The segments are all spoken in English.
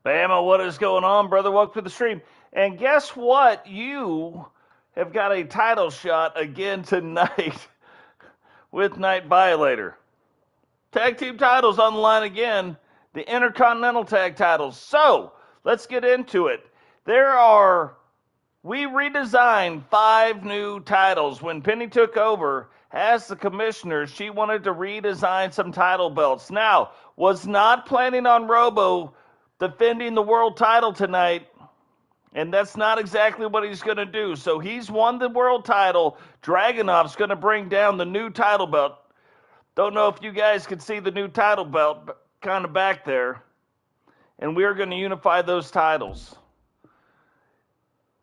Bama, what is going on, brother? Welcome to the stream. And guess what? You have got a title shot again tonight with Night Violator. Tag team titles on the line again. The Intercontinental Tag titles. So, let's get into it. We redesigned 5 new titles. When Penny took over as the commissioner, she wanted to redesign some title belts. Now, was not planning on Robbo defending the world title tonight, and that's not exactly what he's going to do. So he's won the world title. Dragonov's going to bring down the new title belt. Don't know if you guys can see the new title belt kind of back there. And we're going to unify those titles.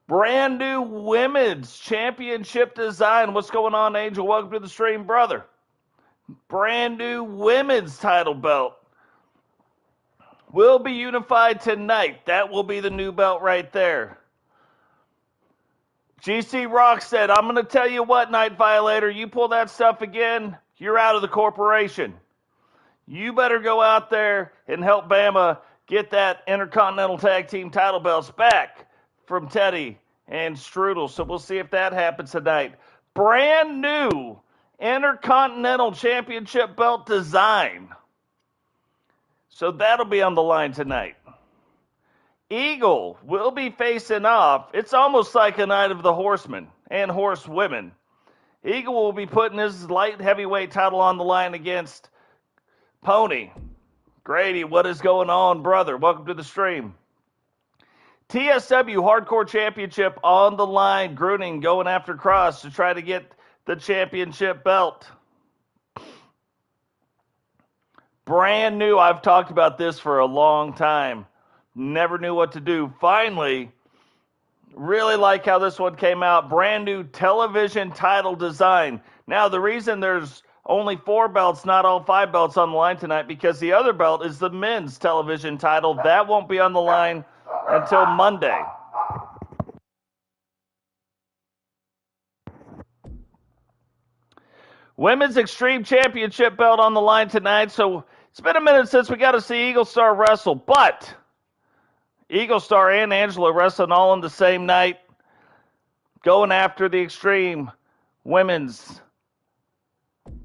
Brand new women's championship design. What's going on, Angel? Welcome to the stream, brother. Brand new women's title belt will be unified tonight. That will be the new belt right there. GC Rock said, I'm going to tell you what, Night Violator, you pull that stuff again, you're out of the corporation. You better go out there and help Bama get that Intercontinental Tag Team title belts back from Teddy and Strudel. So we'll see if that happens tonight. Brand new Intercontinental Championship belt design. So that'll be on the line tonight. Eagle will be facing off. It's almost like a night of the horsemen and horsewomen. Eagle will be putting his light heavyweight title on the line against Pony. Grady, what is going on, brother? Welcome to the stream. TSW Hardcore Championship on the line. Grunning going after Cross to try to get the championship belt. Brand new. I've talked about this for a long time. Never knew what to do. Finally, really like how this one came out. Brand new television title design. Now, the reason there's only 4 belts, not all 5 belts on the line tonight, because the other belt is the men's television title. That won't be on the line until Monday. Women's Extreme Championship belt on the line tonight. So it's been a minute since we got to see Eagle Star wrestle, but Eagle Star and Angela wrestling all on the same night, going after the Extreme Women's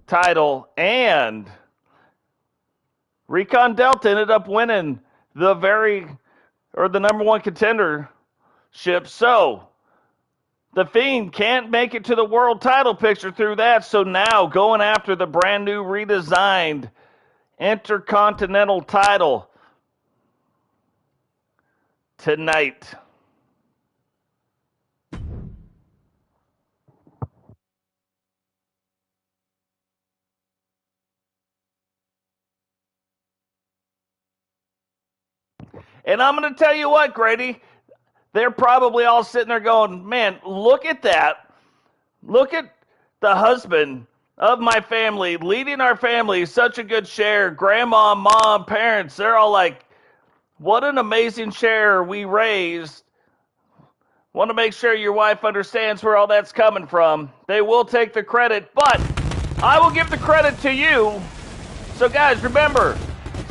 title, and Recon Delta ended up winning the number 1 contendership. So the Fiend can't make it to the world title picture through that. So now going after the brand new redesigned Intercontinental title tonight. And I'm going to tell you what, Grady, they're probably all sitting there going, man, look at that. Look at the husband of my family, leading our family, such a good share. Grandma, mom, parents, they're all like, what an amazing share we raised. Want to make sure your wife understands where all that's coming from. They will take the credit, but I will give the credit to you. So guys, remember,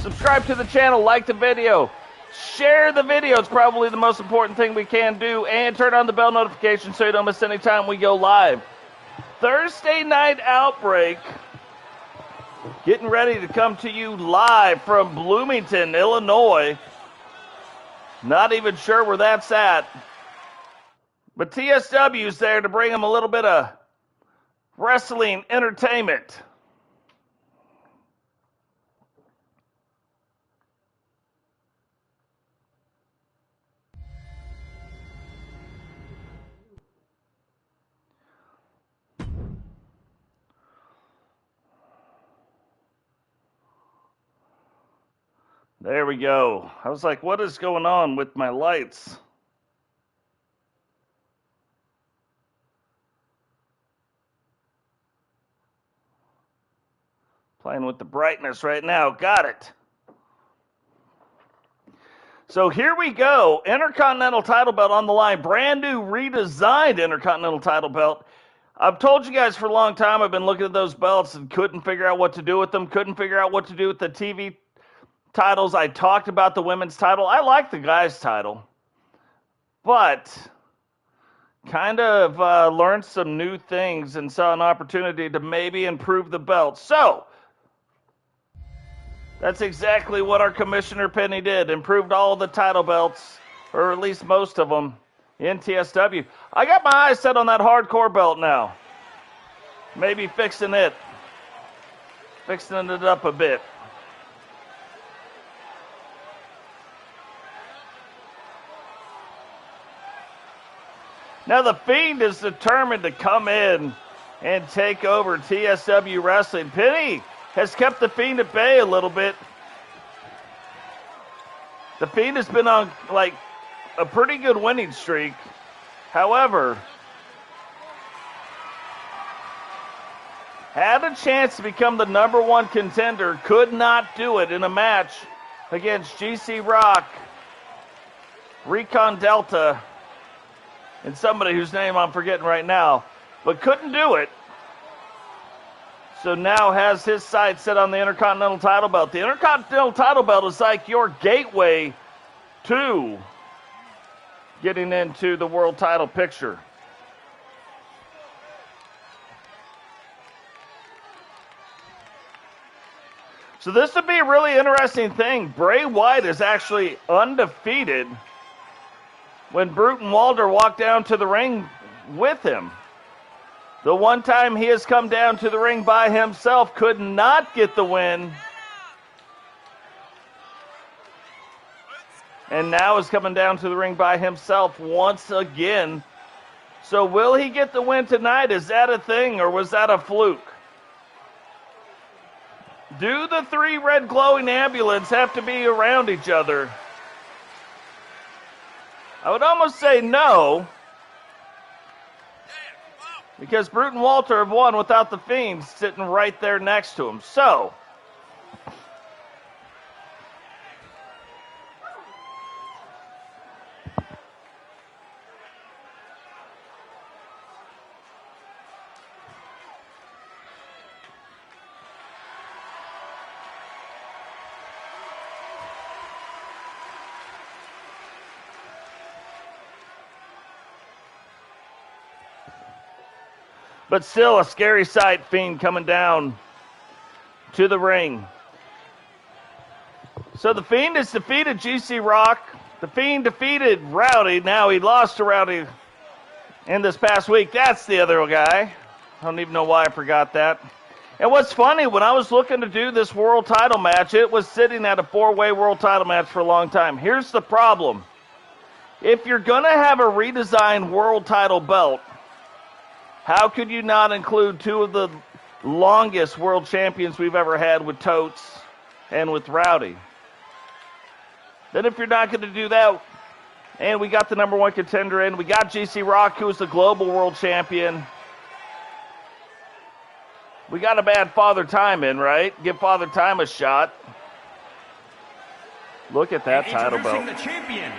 subscribe to the channel, like the video, share the video. It's probably the most important thing we can do, and turn on the bell notification so you don't miss any time we go live. Thursday night Outbreak, getting ready to come to you live from Bloomington, Illinois. Not even sure where that's at. But TSW's there to bring them a little bit of wrestling entertainment. There we go. I was like, what is going on with my lights? Playing with the brightness right now. Got it. So here we go. Intercontinental title belt on the line. Brand new redesigned Intercontinental title belt. I've told you guys for a long time I've been looking at those belts and couldn't figure out what to do with them. Couldn't figure out what to do with the TV titles. I talked about the women's title. I like the guys' title. But kind of learned some new things and saw an opportunity to maybe improve the belt. So, that's exactly what our Commissioner Penny did. Improved all the title belts, or at least most of them, in TSW. I got my eyes set on that hardcore belt now. Maybe fixing it up a bit. Now the Fiend is determined to come in and take over TSW Wrestling. Penny has kept the Fiend at bay a little bit. The Fiend has been on like a pretty good winning streak. However, had a chance to become the #1 contender, could not do it in a match against GC Rock, Recon Delta, and somebody whose name I'm forgetting right now, but couldn't do it. So now has his sights set on the Intercontinental title belt. The Intercontinental title belt is like your gateway to getting into the world title picture. So this would be a really interesting thing. Bray Wyatt is actually undefeated when Brute and Walter walked down to the ring with him. The one time he has come down to the ring by himself, could not get the win. And now is coming down to the ring by himself once again. So will he get the win tonight? Is that a thing, or was that a fluke? Do the 3 red glowing ambulance have to be around each other? I would almost say no, because Brute and Walter have won without the Fiend sitting right there next to him. So, but still a scary sight, Fiend coming down to the ring. So the Fiend has defeated GC Rock. The Fiend defeated Rowdy. Now he lost to Rowdy in this past week. That's the other guy. I don't even know why I forgot that. And what's funny, when I was looking to do this world title match, it was sitting at a 4-way world title match for a long time. Here's the problem. If you're going to have a redesigned world title belt, how could you not include 2 of the longest world champions we've ever had with Totes and with Rowdy? Then if you're not going to do that, and we got the #1 contender in, we got GC Rock, who is the global world champion. We got a bad Father Time in, right? Give Father Time a shot. Look at that title belt. The champion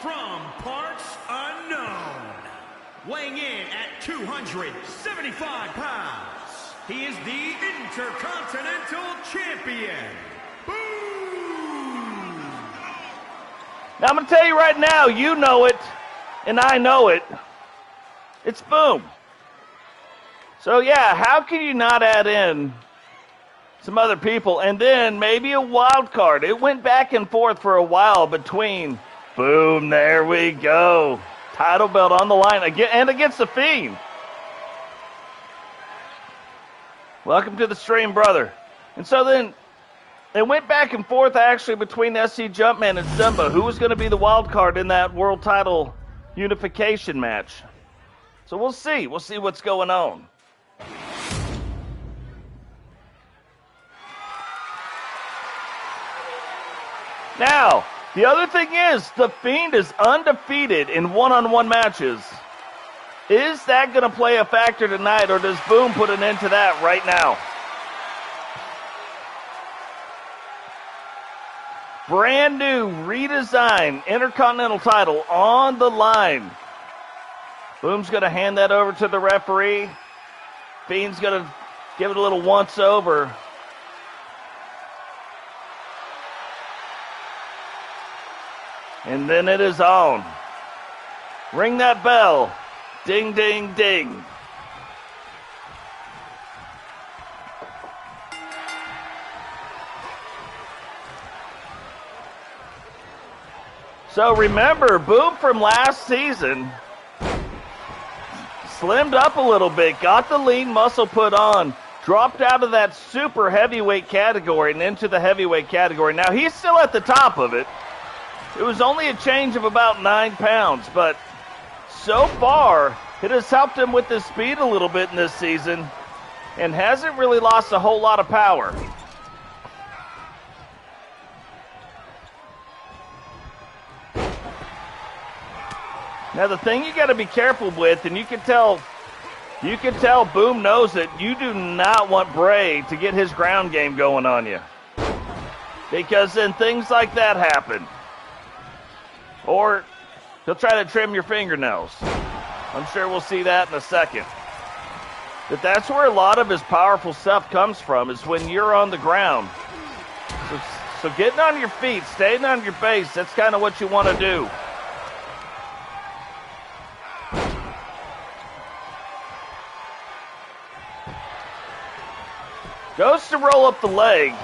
from parts unknown, weighing in at 275 pounds, he is the Intercontinental Champion, Boom! Now I'm going to tell you right now, you know it, and I know it. It's Boom. So yeah, how can you not add in some other people, and then maybe a wild card? It went back and forth for a while between Boom, there we go. Title belt on the line again, and against the Fiend. Welcome to the stream, brother. And so then it went back and forth actually between SCJumpman and Simba. Who was going to be the wild card in that world title unification match? So we'll see. We'll see what's going on. Now, the other thing is, the Fiend is undefeated in one-on-one matches. Is that going to play a factor tonight, or does Boom put an end to that right now? Brand new, redesigned Intercontinental title on the line. Boom's going to hand that over to the referee. Fiend's going to give it a little once-over. And then it is on. Ring that bell. Ding, ding, ding. So remember, Boom from last season slimmed up a little bit, got the lean muscle put on, dropped out of that super heavyweight category and into the heavyweight category. Now, he's still at the top of it. It was only a change of about 9 pounds, but so far, it has helped him with his speed a little bit in this season and hasn't really lost a whole lot of power. Now, the thing you got to be careful with, and you can tell Boom knows it, you do not want Bray to get his ground game going on you. Because then things like that happen. Or he'll try to trim your fingernails. I'm sure we'll see that in a second. But that's where a lot of his powerful stuff comes from, is when you're on the ground. So getting on your feet, staying on your base, that's kind of what you want to do. Goes to roll up the leg.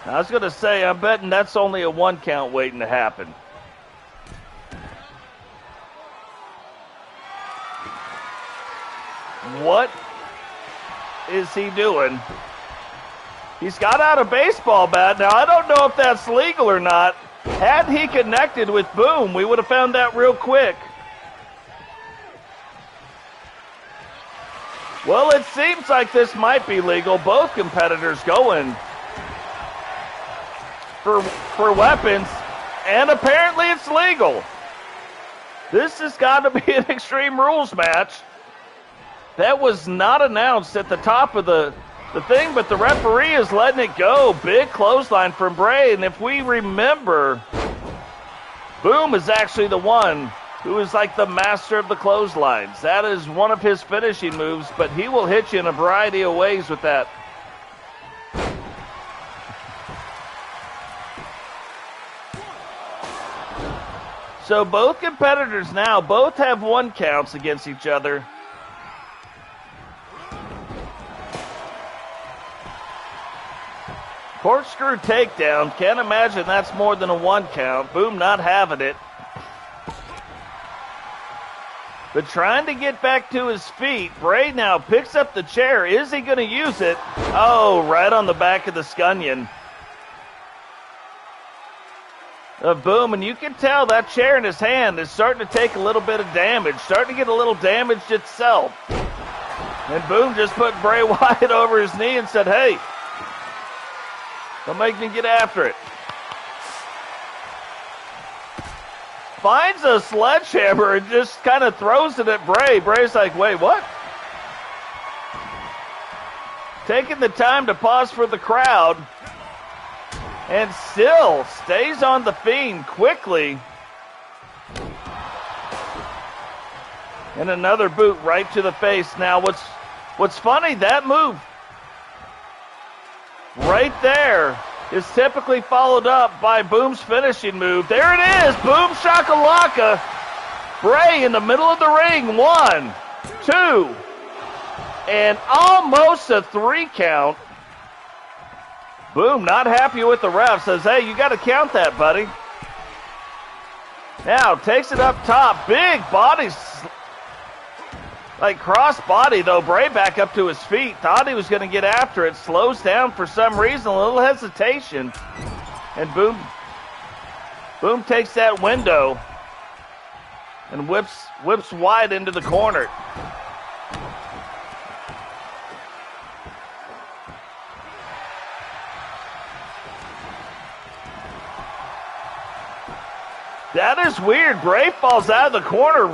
I was going to say, I'm betting that's only a 1 count waiting to happen. What is he doing? He's got out a baseball bat. Now, I don't know if that's legal or not. Had he connected with Boom, we would have found that real quick. Well, it seems like this might be legal. Both competitors going for weapons, and apparently it's legal. This has got to be an Extreme Rules match. That was not announced at the top of the thing, but the referee is letting it go. Big clothesline from Bray, and if we remember, Boom is actually the one who is like the master of the clotheslines. That is one of his finishing moves, but he will hit you in a variety of ways with that. So both competitors now, both have 1 counts against each other. Corkscrew takedown. Can't imagine that's more than a 1 count. Boom not having it. But trying to get back to his feet. Bray now picks up the chair. Is he going to use it? Oh, right on the back of the scunion of Boom. And you can tell that chair in his hand is starting to take a little bit of damage. Starting to get a little damaged itself. And Boom just put Bray Wyatt over his knee and said, hey, don't make me get after it. Finds a sledgehammer and just kind of throws it at Bray. Bray's like, wait, what? Taking the time to pause for the crowd. And still stays on the Fiend quickly. And another boot right to the face. Now, what's funny, that move right there is typically followed up by Boom's finishing move. There it is, Boom Shakalaka. Bray in the middle of the ring. 1, 2, and almost a 3 count. Boom not happy with the ref. Says, hey, you got to count that, buddy. Now takes it up top. Big body, like cross body though. Bray back up to his feet. Thought he was going to get after it. Slows down for some reason. A little hesitation. And Boom takes that window and whips wide into the corner. That is weird. Bray falls out of the corner.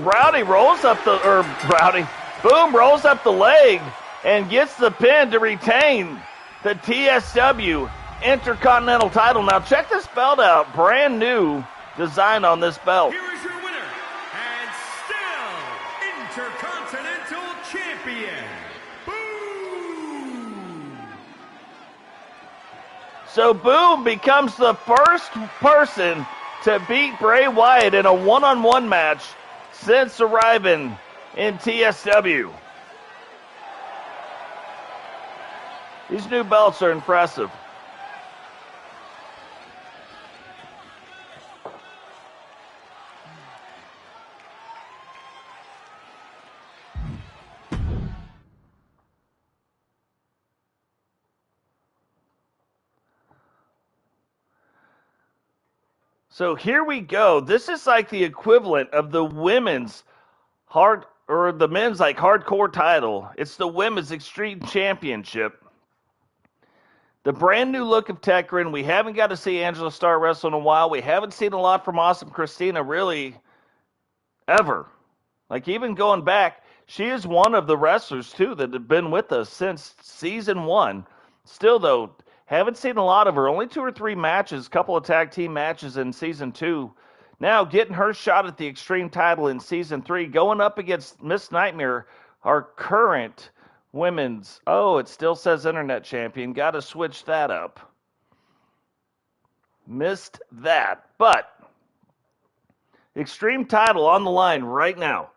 Boom rolls up the leg and gets the pin to retain the TSW Intercontinental title. Now check this belt out. Brand new design on this belt. Here is your winner, and still Intercontinental Champion, Boom! So Boom becomes the first person to beat Bray Wyatt in a one-on-one match since arriving in TSW. These new belts are impressive. So here we go. This is like the equivalent of the women's the men's like hardcore title. It's the women's extreme championship. The brand new look of Tekryn. We haven't got to see Angela Starr wrestle in a while. We haven't seen a lot from Awesome Christina really ever. Like even going back, she is one of the wrestlers too that have been with us since season 1. Still though, haven't seen a lot of her. Only 2 or 3 matches, couple of tag team matches in season 2. Now getting her shot at the extreme title in season 3, going up against Miss Nightmare, our current women's, it still says internet champion. Got to switch that up. Missed that. But extreme title on the line right now.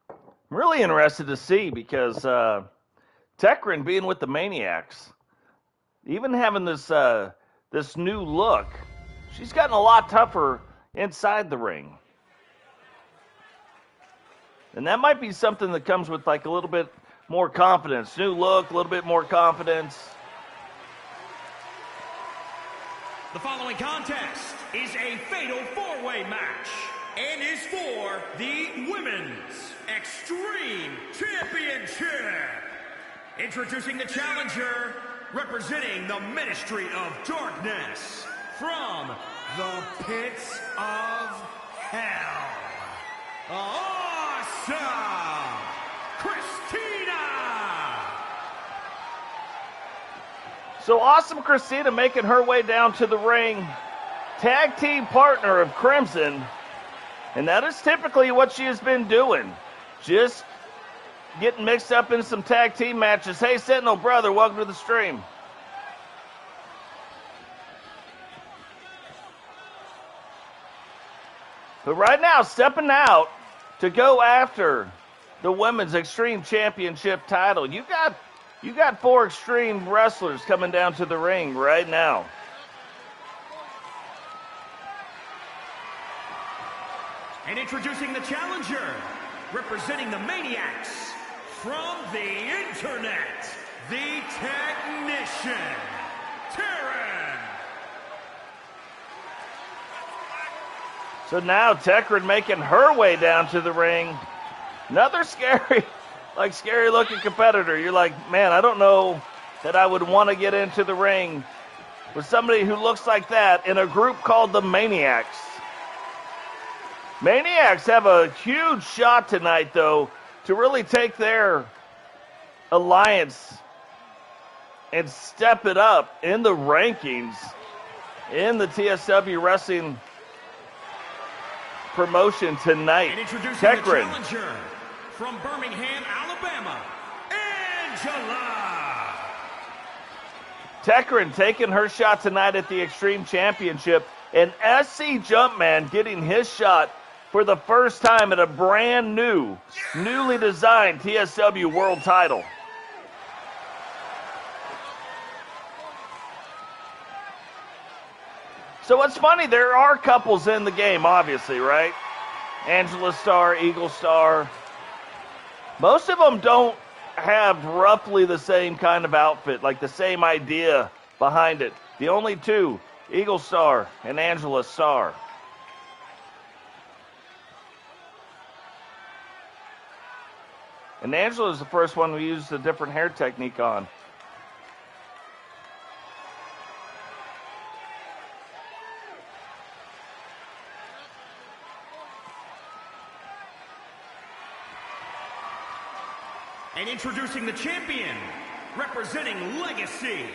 I'm really interested to see because Tekryn being with the Maniacs, even having this new look, she's gotten a lot tougher inside the ring. And that might be something that comes with like a little bit more confidence. New look, a little bit more confidence. The following contest is a fatal 4-way match and is for the Women's Extreme Championship. Introducing the challenger, representing the Ministry of Darkness from the pits of hell. Awesome Christina! So Awesome Christina making her way down to the ring. Tag team partner of Crimson. And that is typically what she has been doing. Just getting mixed up in some tag team matches. Hey, Sentinel brother, welcome to the stream. But right now, stepping out to go after the Women's Extreme Championship title. You got 4 extreme wrestlers coming down to the ring right now. And introducing the challenger, representing the Maniacs from the internet, the Technician, Tekryn. So now Tekryn making her way down to the ring. Another scary looking competitor. You're like, man, I don't know that I would want to get into the ring with somebody who looks like that in a group called the Maniacs. Maniacs have a huge shot tonight, though, to really take their alliance and step it up in the rankings in the TSW Wrestling promotion tonight. And introducing Tekryn. the challenger from Birmingham, Alabama, Angela. Tekryn taking her shot tonight at the Extreme Championship, and SCJumpman getting his shot for the first time at a brand new, newly designed TSW World title. So what's funny, there are couples in the game, obviously, right? Angela Starr, Eagle Starr. Most of them don't have roughly the same kind of outfit, like the same idea behind it. The only 2, Eagle Starr and Angela Starr. And Angela's the first one we used a different hair technique on. And introducing the champion, representing Legacy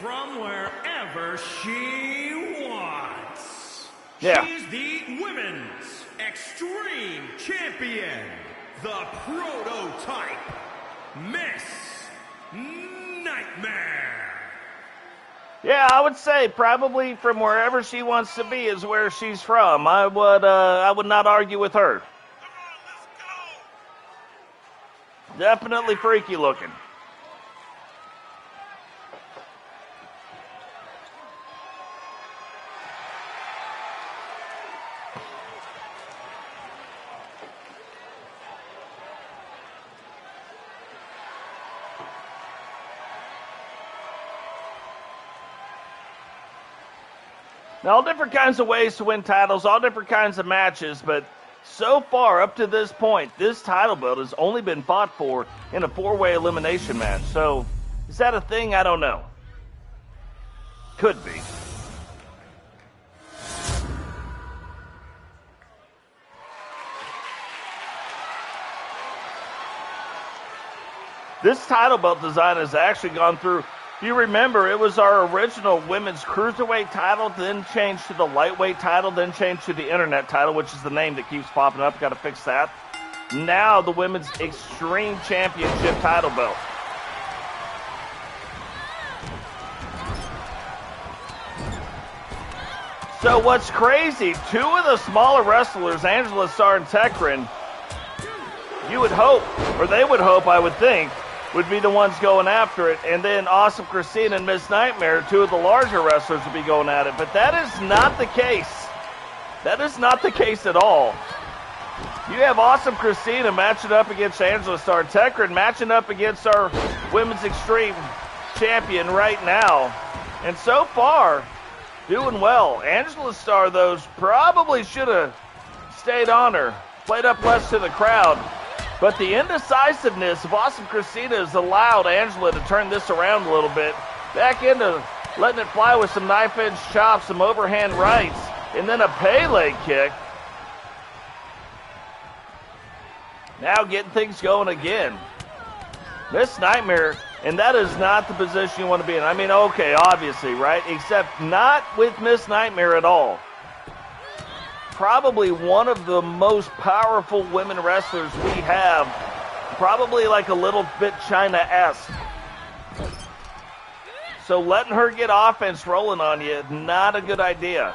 from wherever she wants. Yeah. She's the Women's Extreme Champion, the prototype, Miss Nightmare. Yeah, I would say probably from wherever she wants to be is where she's from. I would not argue with her. Definitely freaky looking. Now, all different kinds of ways to win titles, all different kinds of matches, but so far, up to this point, this title belt has only been fought for in a 4-way elimination match. So, is that a thing? I don't know. Could be. This title belt design has actually gone through. If you remember, it was our original women's cruiserweight title, then changed to the lightweight title, then changed to the internet title, which is the name that keeps popping up. Got to fix that. Now the women's extreme championship title belt. So what's crazy, two of the smaller wrestlers, Angela Starr and Tekryn, you would hope, or they would hope, I would think, would be the ones going after it. And then Awesome Christina and Miss Nightmare, two of the larger wrestlers, would be going at it. But that is not the case. That is not the case at all. You have Awesome Christina matching up against Angela Starr. Tekryn matching up against our Women's Extreme Champion right now. And so far, doing well. Angela Starr, though, probably should have stayed on her. Played up less to the crowd. But the indecisiveness of Awesome Christina has allowed Angela to turn this around a little bit. Back into letting it fly with some knife-edge chops, some overhand rights, and then a Pele kick. Now getting things going again. Miss Nightmare, and that is not the position you want to be in. I mean, okay, obviously, right? Except not with Miss Nightmare at all. Probably one of the most powerful women wrestlers we have. Probably like a little bit Chyna-esque. So letting her get offense rolling on you, not a good idea.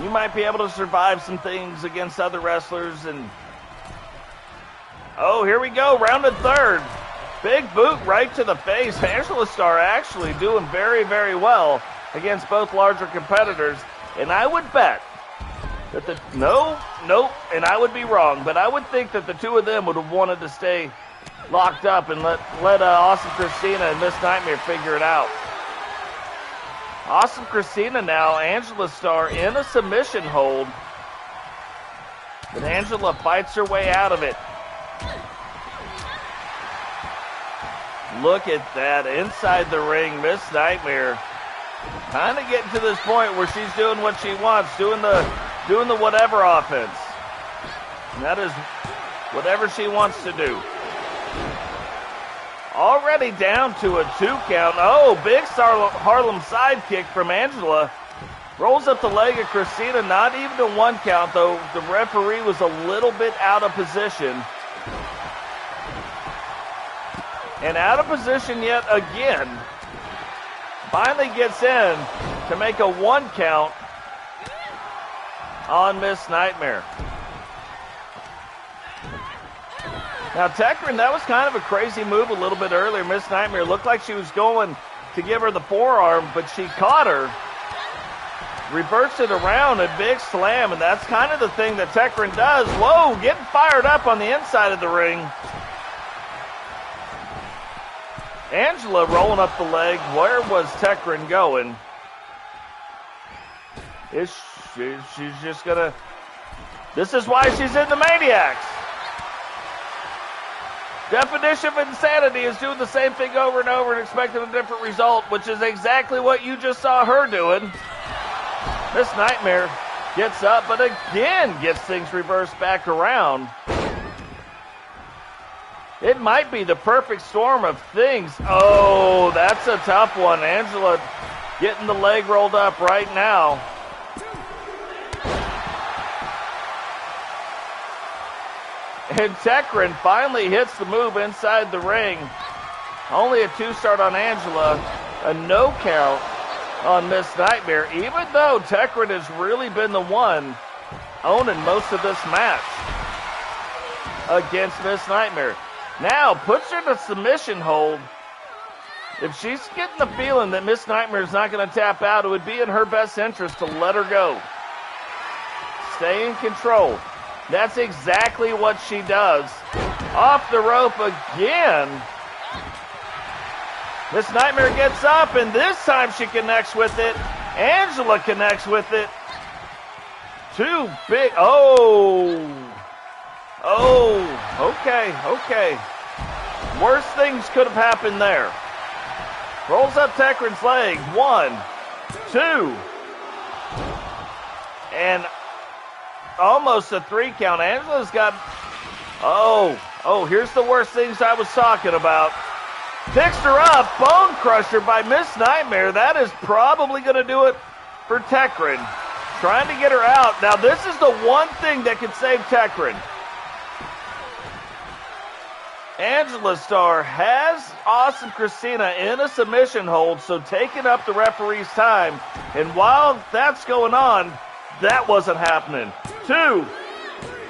You might be able to survive some things against other wrestlers. And oh, here we go, rounded third. Big boot right to the face. Angela Starr actually doing very, very well against both larger competitors. And I would bet that nope, and I would be wrong, but I would think that the two of them would have wanted to stay locked up and let Awesome Christina and Miss Nightmare figure it out. Awesome Christina now, Angela Starr in a submission hold, but Angela fights her way out of it. Look at that, inside the ring, Miss Nightmare kind of getting to this point where she's doing what she wants, doing the whatever offense. And that is whatever she wants to do. Already down to a 2 count. Oh, big Harlem sidekick from Angela. Rolls up the leg of Christina. Not even a 1 count, though. The referee was a little bit out of position. And out of position yet again. Finally gets in to make a 1 count on Miss Nightmare. Now, Tekryn, that was kind of a crazy move a little bit earlier. Miss Nightmare looked like she was going to give her the forearm, but she caught her, reversed it around, a big slam, and that's kind of the thing that Tekryn does. Whoa, getting fired up on the inside of the ring. Angela rolling up the leg. Where was Tekryn going? She's just gonna... This is why she's in the Maniacs. Definition of insanity is doing the same thing over and over and expecting a different result, which is exactly what you just saw her doing. Miss Nightmare gets up, but again gets things reversed back around. It might be the perfect storm of things. Oh, that's a tough one. Angela getting the leg rolled up right now. And Tekryn finally hits the move inside the ring. Only a 2 start on Angela. A no count. on Miss Nightmare, even though Tekryn has really been the one owning most of this match against Miss Nightmare. Now puts her to submission hold. If she's getting the feeling that Miss Nightmare is not going to tap out, it would be in her best interest to let her go. Stay in control. That's exactly what she does. Off the rope again. Miss Nightmare gets up, and this time she connects with it. Angela connects with it. Too big. Oh, okay. Worse things could have happened there. Rolls up Tekryn's leg. 1, 2. And almost a 3 count. Angela's got, here's the worst things I was talking about. Picks her up, bone crusher by Miss Nightmare. That is probably going to do it for Tekryn. Trying to get her out. Now this is the one thing that can save Tekryn. Angela Starr has Awesome Christina in a submission hold, so taking up the referee's time. And while that's going on, that wasn't happening. 2,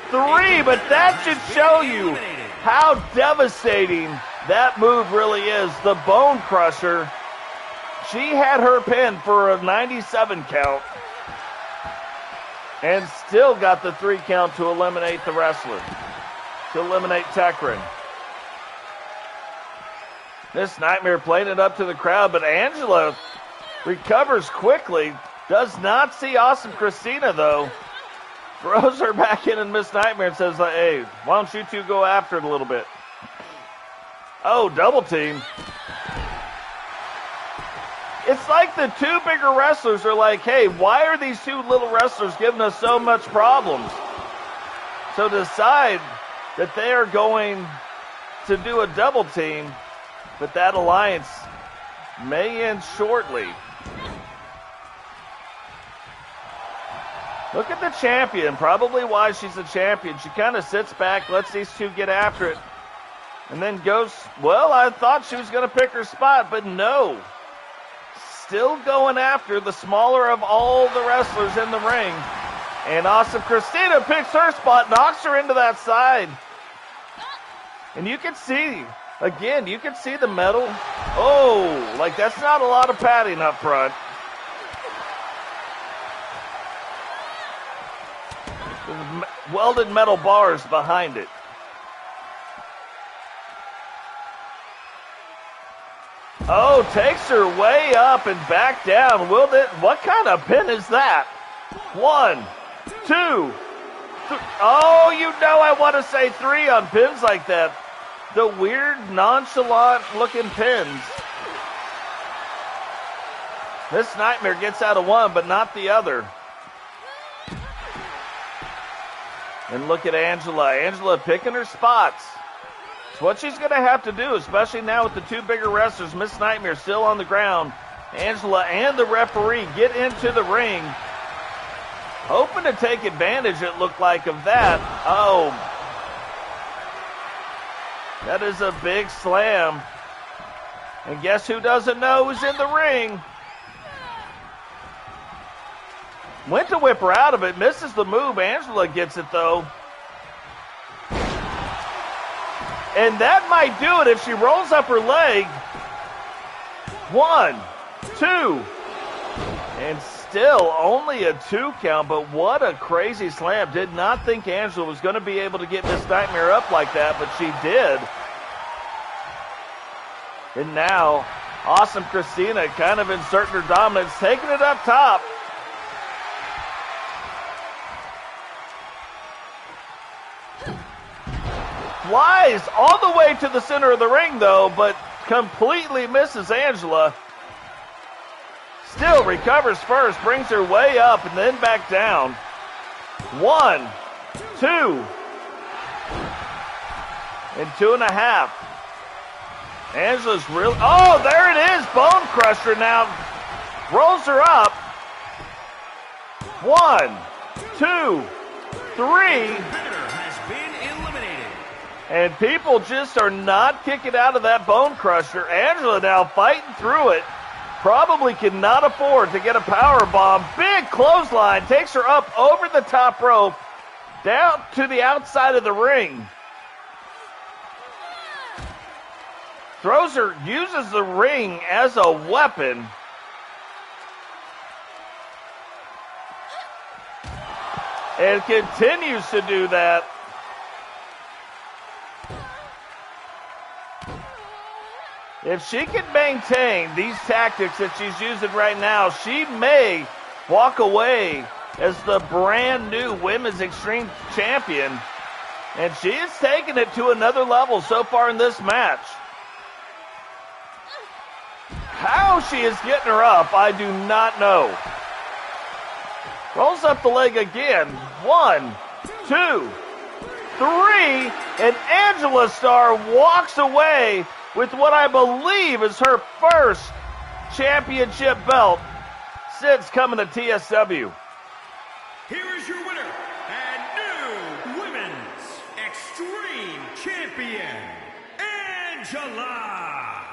3, but that should show you how devastating that move really is. The bone crusher. She had her pinned for a 97 count and still got the 3 count to eliminate the wrestler, to eliminate Tekryn. Miss Nightmare playing it up to the crowd, but Angela recovers quickly. Does not see Awesome Christina, though. Throws her back in, and Miss Nightmare says, hey, why don't you two go after it a little bit? Oh, double team. It's like the 2 bigger wrestlers are like, hey, why are these 2 little wrestlers giving us so much problems? So decide that they are going to do a double team, but that alliance may end shortly. Look at the champion, probably why she's a champion. She kind of sits back, lets these 2 get after it, and then goes, well, I thought she was going to pick her spot, but no. Still going after the smaller of all the wrestlers in the ring. And Awesome Christina picks her spot, knocks her into that side. And you can see, again, you can see the metal. Oh, like that's not a lot of padding up front. Welded metal bars behind it. Oh, takes her way up and back down. What kind of pin is that? 1, 2, 3. Oh, you know I want to say 3 on pins like that. The weird, nonchalant looking pins. Miss Nightmare gets out of one, but not the other. And look at Angela. Angela picking her spots. It's what she's going to have to do, especially now with the 2 bigger wrestlers. Miss Nightmare still on the ground. Angela and the referee get into the ring. Hoping to take advantage, it looked like, of that. Oh. That is a big slam. And guess who doesn't know who's in the ring? Went to whip her out of it, misses the move. Angela gets it, though. And that might do it if she rolls up her leg. 1, 2. And still only a 2 count, but what a crazy slam. Did not think Angela was going to be able to get Miss Nightmare up like that, but she did. And now, Awesome Christina kind of inserting her dominance, taking it up top. Flies all the way to the center of the ring, though, but completely misses Angela. Still recovers first, brings her way up, and then back down. 1, 2, and 2.5. Angela's really, oh, there it is, bone crusher now. Rolls her up. 1, 2, 3. And people just are not kicking out of that bone crusher. Angela now fighting through it. probably cannot afford to get a power bomb. Big clothesline takes her up over the top rope, down to the outside of the ring. Throws her, uses the ring as a weapon. And continues to do that. If she can maintain these tactics that she's using right now, she may walk away as the brand new Women's Extreme Champion. And she is taking it to another level so far in this match. How she is getting her up, I do not know. Rolls up the leg again. 1, 2, 3. And Angela Starr walks away with what I believe is her first championship belt since coming to TSW. Here is your winner and new Women's Extreme Champion, Angela.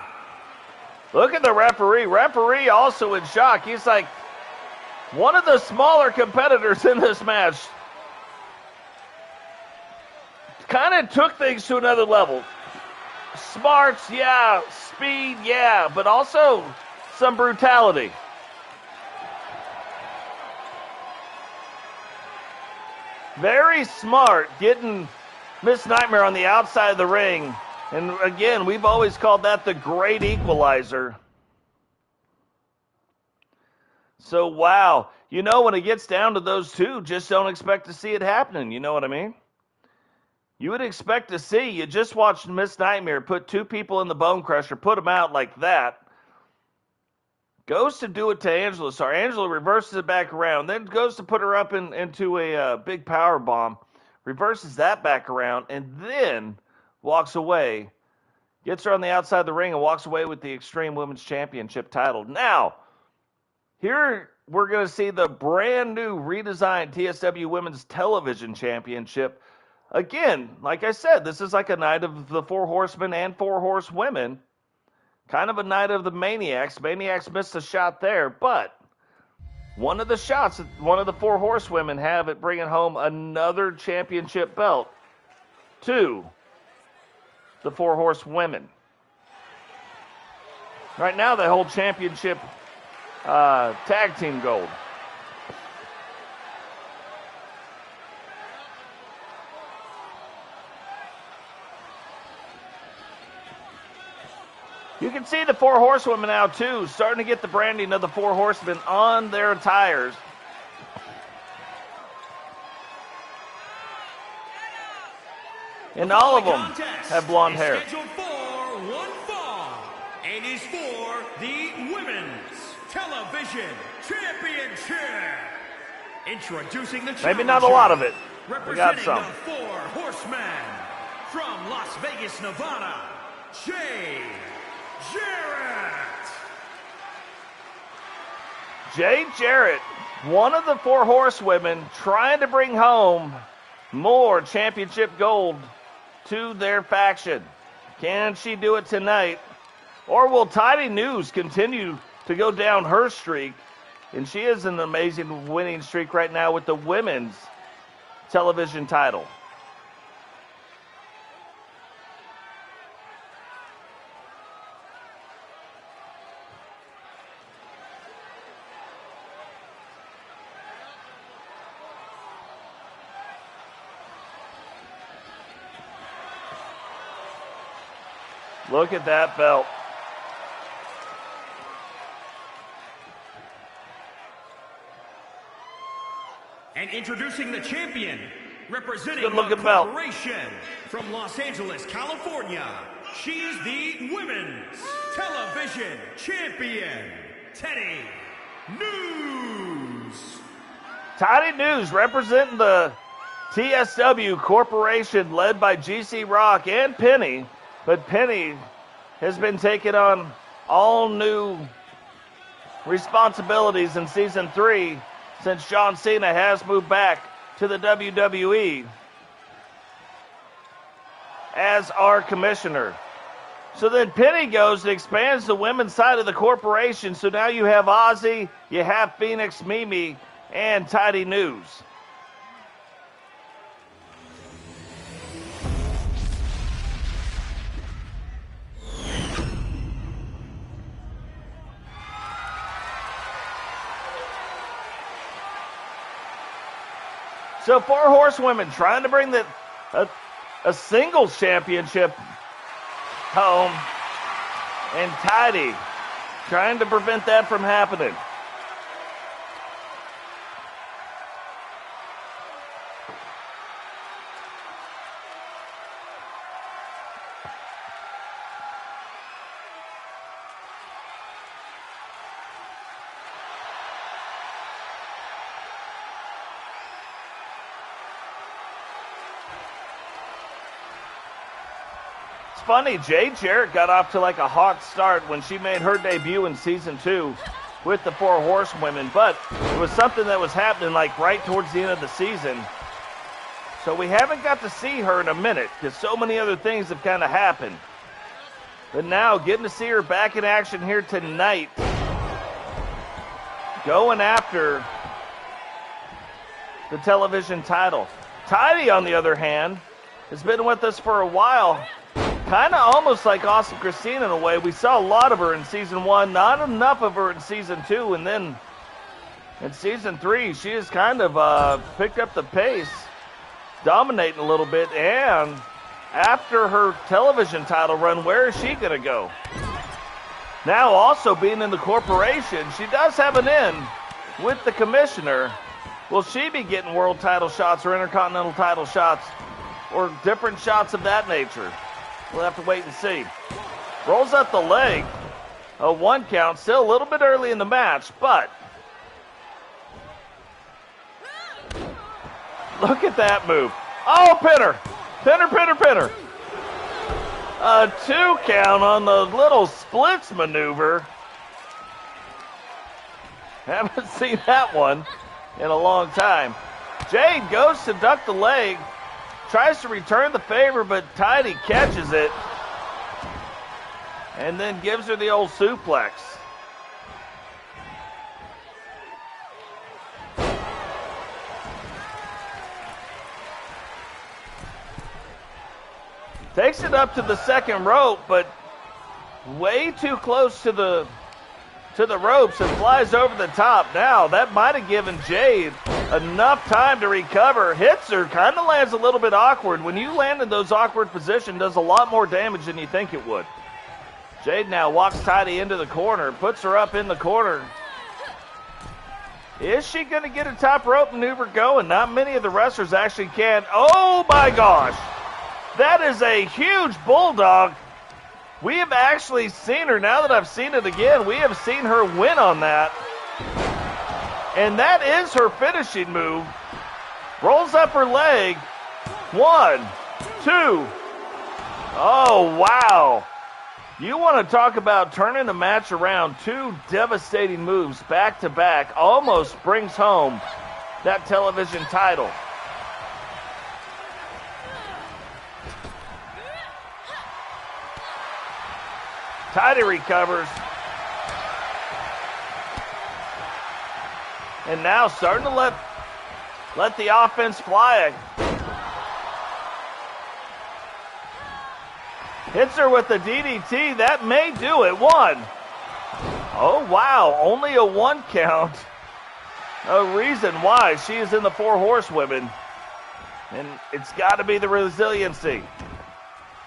Look at the referee. Referee also in shock. He's like one of the smaller competitors in this match. Kind of took things to another level. Smarts, yeah. Speed, yeah. But also some brutality. Very smart getting Miss Nightmare on the outside of the ring. And again, we've always called that the great equalizer. So, wow. You know, when it gets down to those two, just don't expect to see it happening. You know what I mean? You would expect to see, you just watched Miss Nightmare put two people in the bone crusher, put them out like that. Goes to do it to Angela. So Angela reverses it back around. Then goes to put her up into a big power bomb. Reverses that back around. And then walks away. Gets her on the outside of the ring and walks away with the Extreme Women's Championship title. Now, here we're going to see the brand new redesigned TSW Women's Television Championship. Again, like I said, this is like a night of the Four Horsemen and Four Horsewomen. Kind of a night of the Maniacs. Maniacs missed a shot there, but one of the shots that one of the Four Horsewomen have at bringing home another championship belt to the Four Horsewomen. Right now, they hold championship tag team gold. You can see the Four Horsewomen now, too, starting to get the branding of the Four Horsemen on their attires. And all of them have blonde hair. Scheduled for one fall, and is for the Women's Television Championship. Introducing the Maybe not a lot of it. We got representing some. the Four Horsemen from Las Vegas, Nevada, Jade, Jarrett, one of the Four Horsewomen, trying to bring home more championship gold to their faction. Can she do it tonight? Or will Tidy News continue to go down her streak? And she is an amazing winning streak right now with the women's television title. Look at that belt. And introducing the champion, representing the Good-looking belt. corporation from Los Angeles, California. She is the Women's Television Champion, Teddy News. Tidy News representing the TSW Corporation led by GC Rock and Penny. But Penny has been taking on all new responsibilities in Season 3 since John Cena has moved back to the WWE as our commissioner. So then Penny goes and expands the women's side of the corporation. So now you have Ozzy, you have Phoenix, Mimi, and Tidy News. So 4 horsewomen trying to bring a singles championship home, and Tidy trying to prevent that from happening. Funny, Jarrett got off to like a hot start when she made her debut in season 2 with the 4 horsewomen, but it was something that was happening like right towards the end of the season. So we haven't got to see her in a minute because so many other things have kind of happened. But now getting to see her back in action here tonight, going after the television title. Tidy, on the other hand, has been with us for a while. Kind of almost like Awesome Christina in a way. We saw a lot of her in season 1, not enough of her in season 2, and then in season 3, she has kind of picked up the pace, dominating a little bit, and after her television title run, where is she going to go? Now also being in the corporation, she does have an in with the commissioner. Will she be getting world title shots or intercontinental title shots or different shots of that nature? We'll have to wait and see. Rolls up the leg. A 1 count. Still a little bit early in the match, but look at that move. Oh, pinner. Pinner. A 2 count on the little splits maneuver. Haven't seen that one in a long time. Jade goes to duck the leg. Tries to return the favor, but Tidy catches it and then gives her the old suplex. Takes it up to the second rope, but way too close to the ropes and flies over the top. Now, that might have given Jade enough time to recover. Hits her, kind of lands a little bit awkward. When you land in those awkward positions, does a lot more damage than you think it would. Jade now walks Tidy into the corner, puts her up in the corner. Is she going to get a top rope maneuver going? Not many of the wrestlers actually can. Oh my gosh! That is a huge bulldog. We have actually seen her, now that I've seen it again, we have seen her win on that. And that is her finishing move. Rolls up her leg. 1, 2. Oh, wow. You want to talk about turning the match around. 2 devastating moves back to back. Almost brings home that television title. Tidy recovers. And now starting to let the offense fly. Hits her with the DDT. That may do it. 1. Oh, wow. Only a 1 count. A reason why she is in the 4 horsewomen. And it's got to be the resiliency.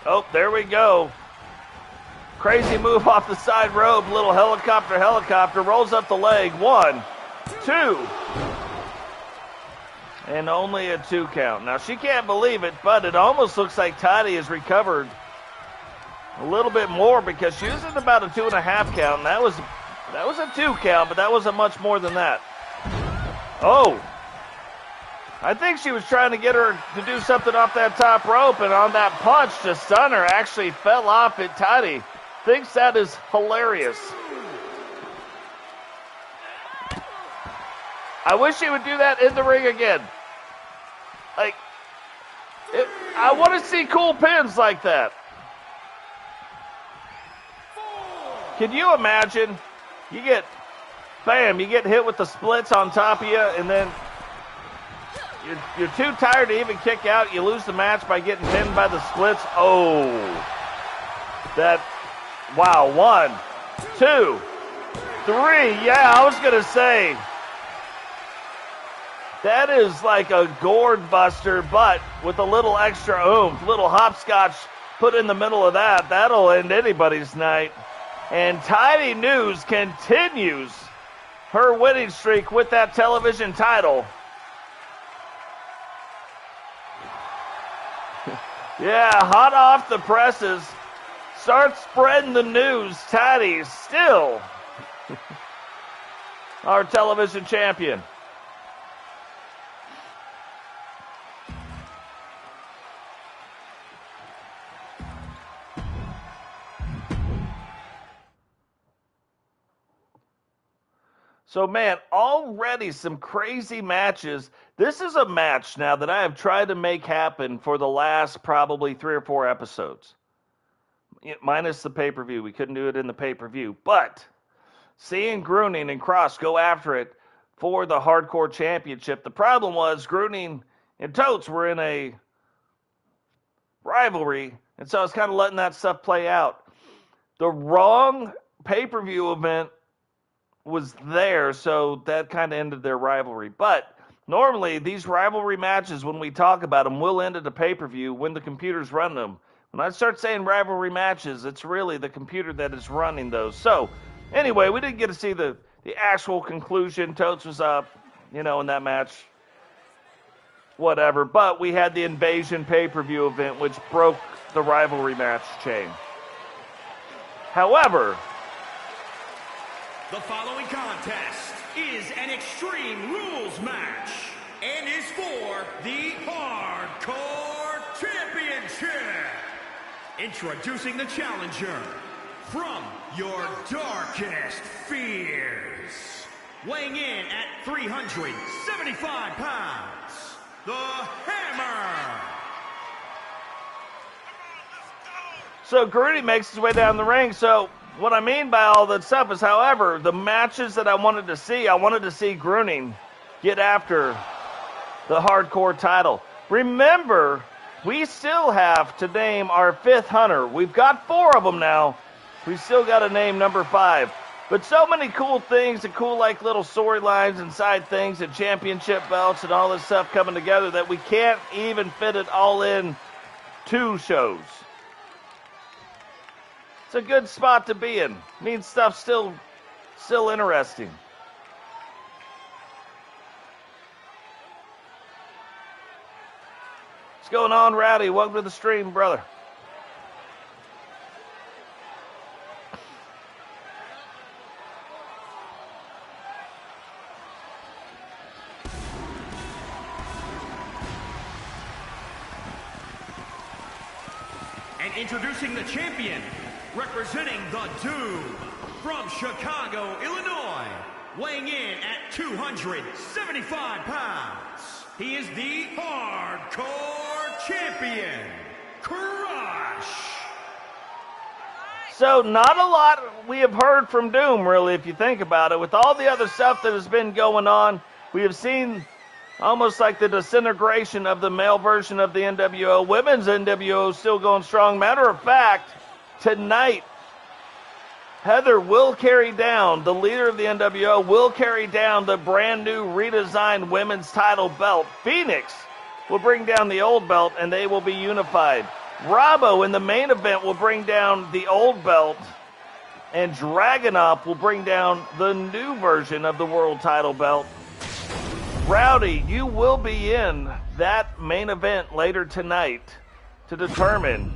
Oh, there we go. Crazy move off the side rope. Little helicopter. Rolls up the leg. 1, 2. And only a 2 count. Now, she can't believe it, but it almost looks like Tidy has recovered a little bit more because she was at about a 2.5 count. And that was a 2 count, but that wasn't much more than that. Oh. I think she was trying to get her to do something off that top rope, and on that punch to stun her actually fell off at Tidy. Thinks that is hilarious. I wish he would do that in the ring again. I want to see cool pins like that. Can you imagine? You get, bam, you get hit with the splits on top of you, and then you're too tired to even kick out. You lose the match by getting pinned by the splits. Oh, wow, 1, 2, 3. Yeah, I was going to say, that is like a gourd buster, but with a little extra oomph, little hopscotch put in the middle of that. That'll end anybody's night. And Tiny News continues her winning streak with that television title. Yeah, hot off the presses. Start spreading the news. Tiny still our television champion. So, man, already some crazy matches. This is a match now that I have tried to make happen for the last probably 3 or 4 episodes. Minus the pay-per-view. We couldn't do it in the pay-per-view. But seeing Grunning and Cross go after it for the Hardcore Championship, the problem was Grunning and Totes were in a rivalry, and so I was kind of letting that stuff play out. The wrong pay-per-view event was there, so that kind of ended their rivalry. But normally, these rivalry matches, when we talk about them, will end at a pay-per-view when the computer's running them. When I start saying rivalry matches, it's really the computer that is running those. So, anyway, we didn't get to see the actual conclusion. Totes was up, in that match. Whatever. But we had the Invasion pay-per-view event, which broke the rivalry match chain. However, the following contest is an Extreme Rules match and is for the Hardcore Championship. Introducing the challenger from your darkest fears. Weighing in at 375 pounds, the Hammer. So Grunning makes his way down the ring. So what I mean by all that stuff is, however, the matches that I wanted to see Grunning get after the Hardcore title. Remember, we still have to name our 5th hunter. We've got 4 of them now. We still got to name number 5. But so many cool things and cool like little storylines and side things and championship belts and all this stuff coming together that we can't even fit it all in 2 shows. It's a good spot to be in. Means stuff's still interesting. What's going on, Rowdy? Welcome to the stream, brother. And introducing the champion, representing the Doom from Chicago, Illinois, weighing in at 275 pounds. He is the Hardcore Champion, Crush. So not a lot we have heard from Doom, really, if you think about it. With all the other stuff that has been going on, we have seen almost like the disintegration of the male version of the NWO. Women's NWO is still going strong. Matter of fact, tonight, Heather will carry down, the leader of the NWO, will carry down the brand new redesigned women's title belt. Phoenix will bring down the old belt, and they will be unified. Robbo in the main event will bring down the old belt, and Dragonov will bring down the new version of the world title belt. Rowdy, you will be in that main event later tonight to determine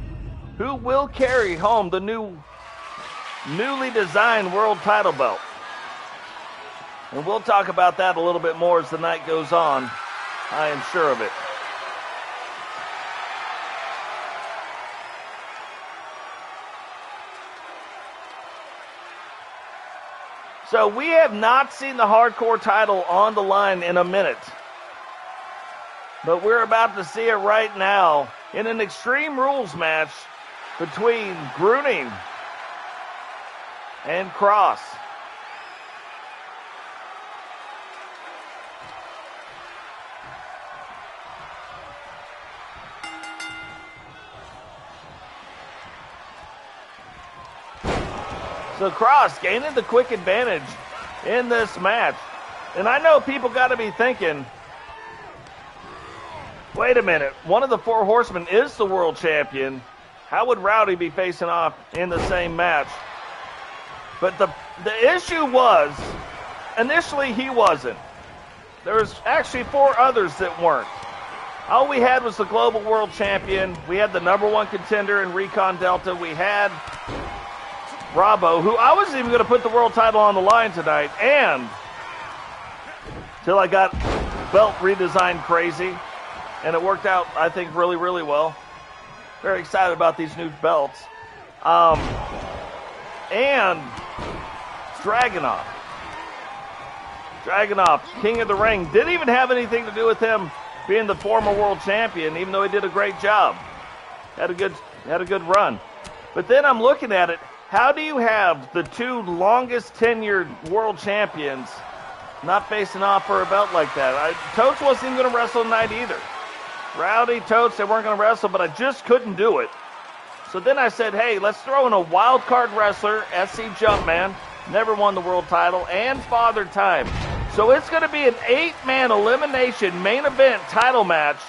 who will carry home the newly designed world title belt. And we'll talk about that a little bit more as the night goes on. I am sure of it. So we have not seen the Hardcore title on the line in a minute. But we're about to see it right now in an Extreme Rules match between Grunning and Cross. So Cross gaining the quick advantage in this match. And I know people got to be thinking, wait a minute, one of the four horsemen is the world champion. How would Rowdy be facing off in the same match? But the issue was, initially he wasn't. There was actually four others that weren't. All we had was the global world champion. We had the number one contender in Recon Delta. We had Robbo, who I wasn't even going to put the world title on the line tonight, and till I got belt redesigned crazy, and it worked out, I think, really, really well. Very excited about these new belts. And Dragonov. Dragonov, King of the Ring. Didn't even have anything to do with him being the former world champion, even though he did a great job. Had a good run. But then I'm looking at it. How do you have the two longest tenured world champions not facing off for a belt like that? Totes wasn't even going to wrestle tonight either. Rowdy, Totes, they weren't going to wrestle, but I just couldn't do it. So then I said, hey, let's throw in a wild card wrestler, SCJumpman, never won the world title, and Father Time. So it's going to be an 8-man elimination main event title match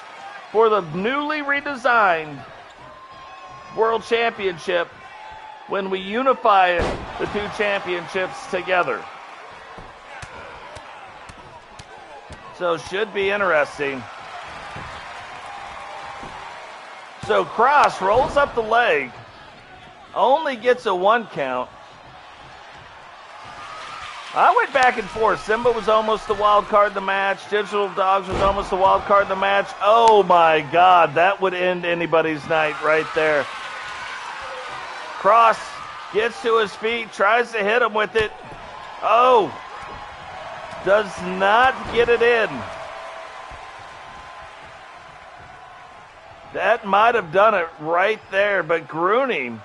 for the newly redesigned World Championship when we unify the two championships together. So should be interesting. So Cross rolls up the leg, only gets a 1 count. I went back and forth. Simba was almost the wild card in the match. Digital Dogs was almost the wild card in the match. Oh my God, that would end anybody's night right there. Cross gets to his feet, tries to hit him with it. Oh, does not get it in. That might have done it right there, but Grunning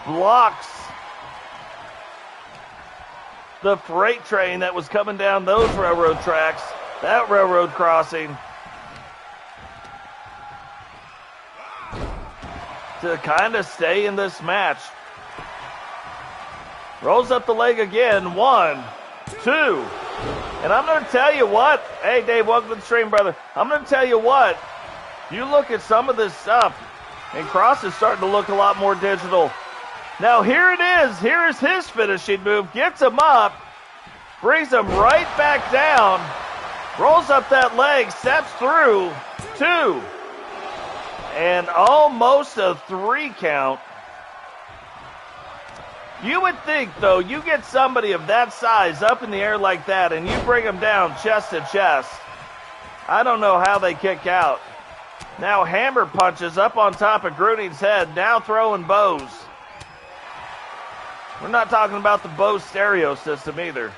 blocks the freight train that was coming down those railroad tracks, that railroad crossing, to kind of stay in this match. Rolls up the leg again, 1, 2. And I'm going to tell you what, hey Dave, welcome to the stream, brother. I'm going to tell you what, you look at some of this stuff, and Cross is starting to look a lot more digital. Now here it is. Here is his finishing move. Gets him up, brings him right back down, rolls up that leg, steps through, 2, and almost a 3 count. You would think, though, you get somebody of that size up in the air like that, and you bring them down chest to chest. I don't know how they kick out. Now hammer punches up on top of Grunning's head, now throwing bows. We're not talking about the Bose stereo system either.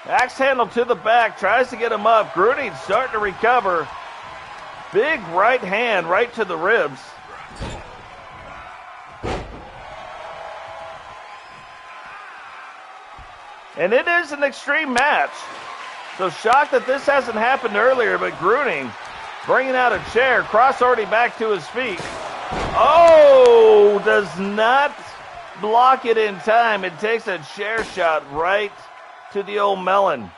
Axe handle to the back, tries to get him up. Grunning starting to recover. Big right hand right to the ribs. And it is an extreme match. So shocked that this hasn't happened earlier, but Grunning bringing out a chair. Cross already back to his feet. Oh, does not block it in time. It takes a chair shot right to the old melon.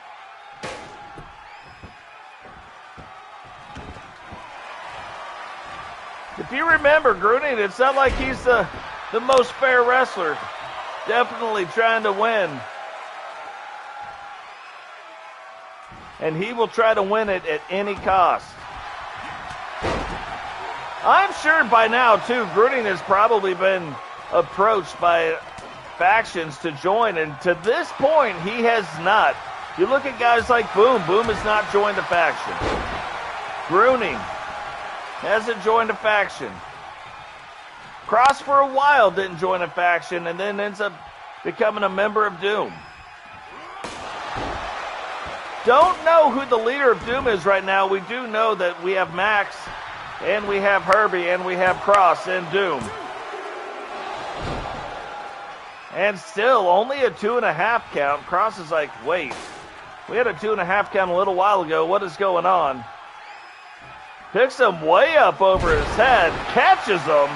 If you remember, Grunning, it's not like he's the most fair wrestler. Definitely trying to win. And he will try to win it at any cost. I'm sure by now, too, Grunning has probably been approached by factions to join, and to this point, he has not. You look at guys like Boom. Boom has not joined a faction. Grunning hasn't joined a faction. Cross for a while didn't join a faction and then ends up becoming a member of Doom. Don't know who the leader of Doom is right now. We do know that we have Max And we have Herbie, and we have Cross and Doom. And still only a 2.5 count. Cross is like, wait, we had a 2.5 count a little while ago. What is going on? Picks him way up over his head, catches him.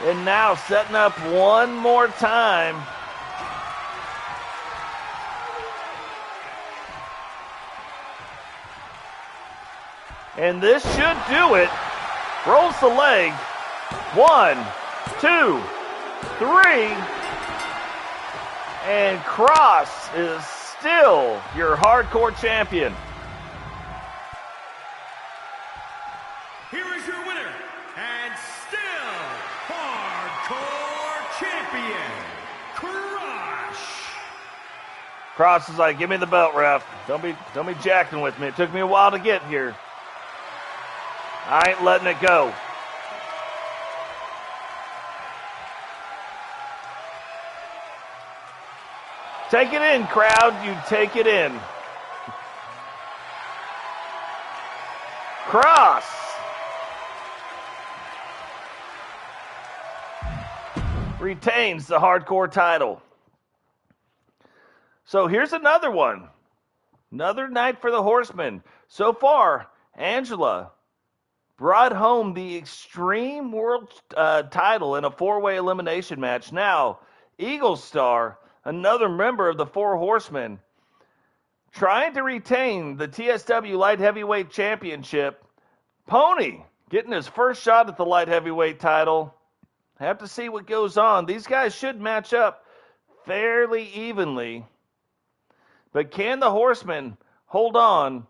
And now setting up one more time. And this should do it. Rolls the leg. 1, 2, 3. And Cross is still your hardcore champion. Here is your winner, and still hardcore champion, Crush. Cross is like, give me the belt, ref. Don't be jacking with me. It took me a while to get here. I ain't letting it go. Take it in, crowd. You take it in. Cross. Retains the hardcore title. So here's another one. Another night for the Horsemen. So far, Angela brought home the Extreme World title in a 4-way elimination match. Now, Eagle Star, another member of the Four Horsemen, trying to retain the TSW Light Heavyweight Championship. Pony getting his first shot at the Light Heavyweight title. Have to see what goes on. These guys should match up fairly evenly. But can the Horsemen hold on?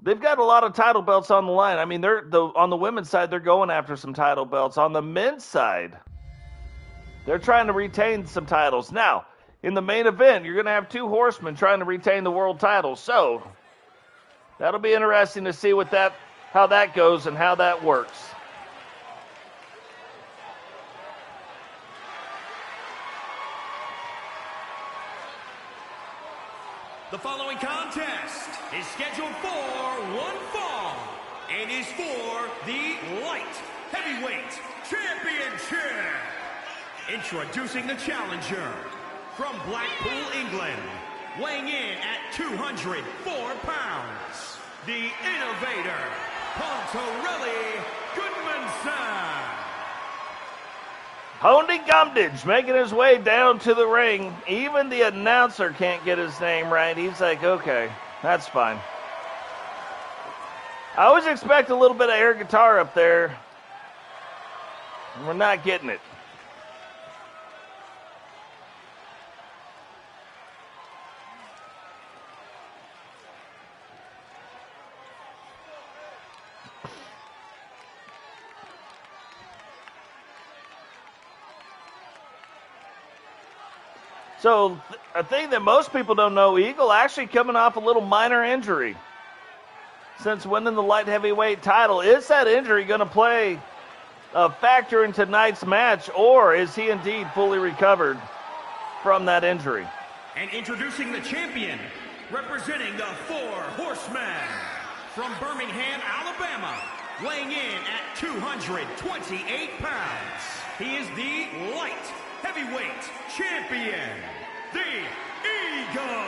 They've got a lot of title belts on the line. I mean, on the women's side, they're going after some title belts. On the men's side, they're trying to retain some titles. Now, in the main event, you're going to have two Horsemen trying to retain the world title. So, that'll be interesting to see how that goes and how that works. The following contest is scheduled for one fall and is for the Light Heavyweight Championship. Introducing the challenger from Blackpool, England, weighing in at 204 pounds, the innovator, Pontarelli Goodmanson. Pony Gummidge making his way down to the ring. Even the announcer can't get his name right. He's like, okay, that's fine. I always expect a little bit of air guitar up there. And we're not getting it. So, a thing that most people don't know, Eagle actually coming off a little minor injury since winning the light heavyweight title. Is that injury going to play a factor in tonight's match, or is he indeed fully recovered from that injury? And introducing the champion, representing the Four Horsemen, from Birmingham, Alabama, weighing in at 228 pounds. He is the light heavyweight champion, the Eagle.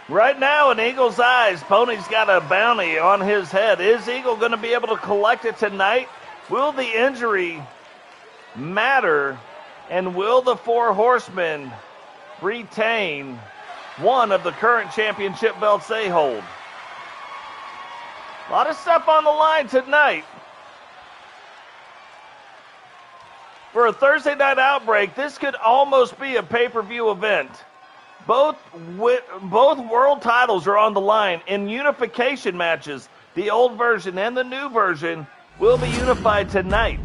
Right now, in Eagle's eyes, Pony's got a bounty on his head. Is Eagle going to be able to collect it tonight? Will the injury matter? And will the Four Horsemen retain one of the current championship belts they hold? A lot of stuff on the line tonight. For a Thursday night Outbreak, this could almost be a pay-per-view event. Both world titles are on the line in unification matches. The old version and the new version will be unified tonight.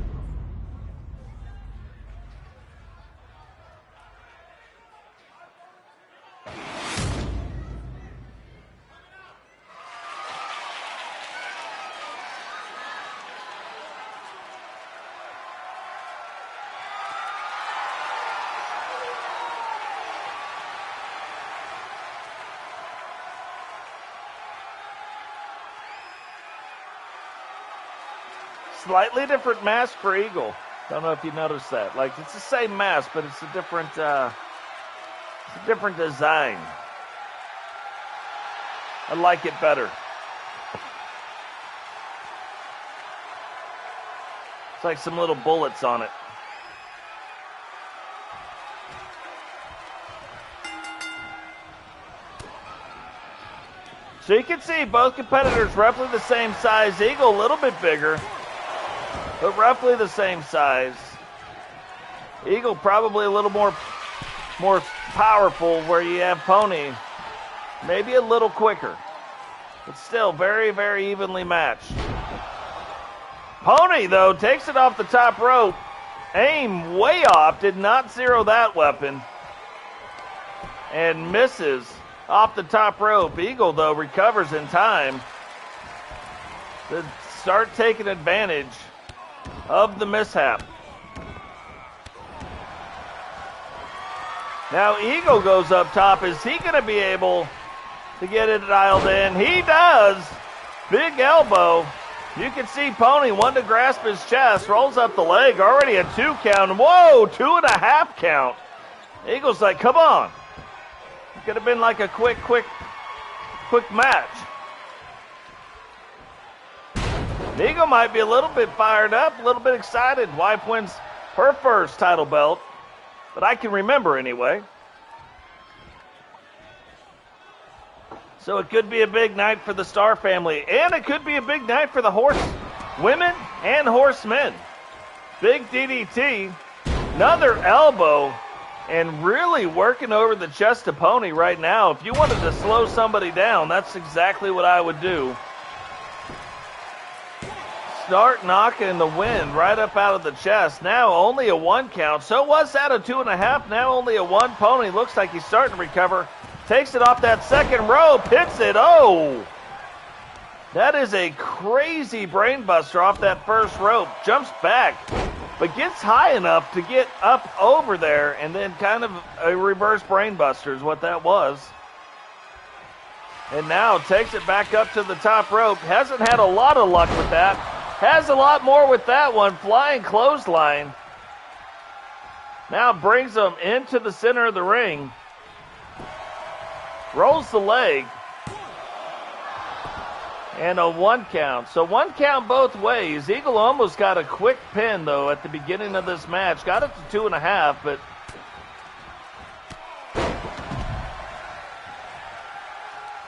Slightly different mask for Eagle. Don't know if you noticed that. Like, it's the same mask, but it's a different design. I like it better. It's like some little bullets on it. So you can see both competitors roughly the same size. Eagle a little bit bigger, but roughly the same size. Eagle probably a little more powerful, where you have Pony maybe a little quicker, but still very, very evenly matched. Pony, though, takes it off the top rope. Aim way off, did not zero that weapon, and misses off the top rope. Eagle, though, recovers in time to start taking advantage of the mishap. Now Eagle goes up top. Is he going to be able to get it dialed in? He does. Big elbow. You can see Pony wanting to grasp his chest. Rolls up the leg. Already a 2 count. Whoa, 2.5 count. Eagle's like, come on. It could have been like a quick match. Eagle might be a little bit fired up, a little bit excited. Wife wins her first title belt, but I can remember anyway. So it could be a big night for the Star family, and it could be a big night for the horse women and horsemen. Big DDT, another elbow, and really working over the chest of Pony right now. If you wanted to slow somebody down, that's exactly what I would do. Start knocking the wind right up out of the chest. Now only a 1 count. So was that a 2.5? Now only a 1. Pony looks like he's starting to recover. Takes it off that second rope. Hits it. Oh! That is a crazy brainbuster off that first rope. Jumps back, but gets high enough to get up over there, and then kind of a reverse brainbuster is what that was. And now takes it back up to the top rope. Hasn't had a lot of luck with that. Has a lot more with that one. Flying clothesline. Now brings him into the center of the ring. Rolls the leg. And a 1 count. So 1 count both ways. Eagle almost got a quick pin, though, at the beginning of this match. Got it to 2.5, but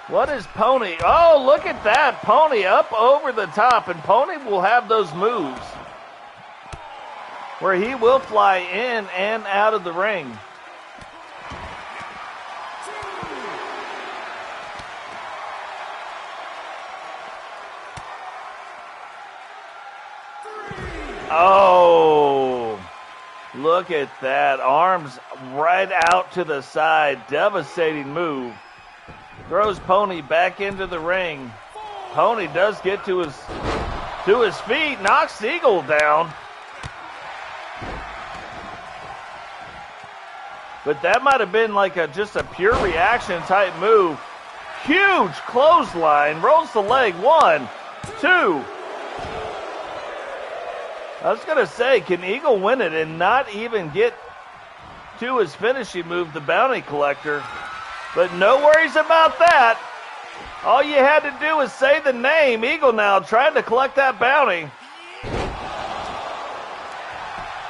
what is Pony? Oh, look at that. Pony up over the top, and Pony will have those moves where he will fly in and out of the ring. Oh, look at that. Arms right out to the side. Devastating move. Throws Pony back into the ring. Pony does get to his feet. Knocks Eagle down. But that might have been like just a pure reaction type move. Huge clothesline. Rolls the leg. 1, 2. I was going to say, can Eagle win it and not even get to his finishing move, the Bounty Collector? But no worries about that. All you had to do was say the name. Eagle now trying to collect that bounty.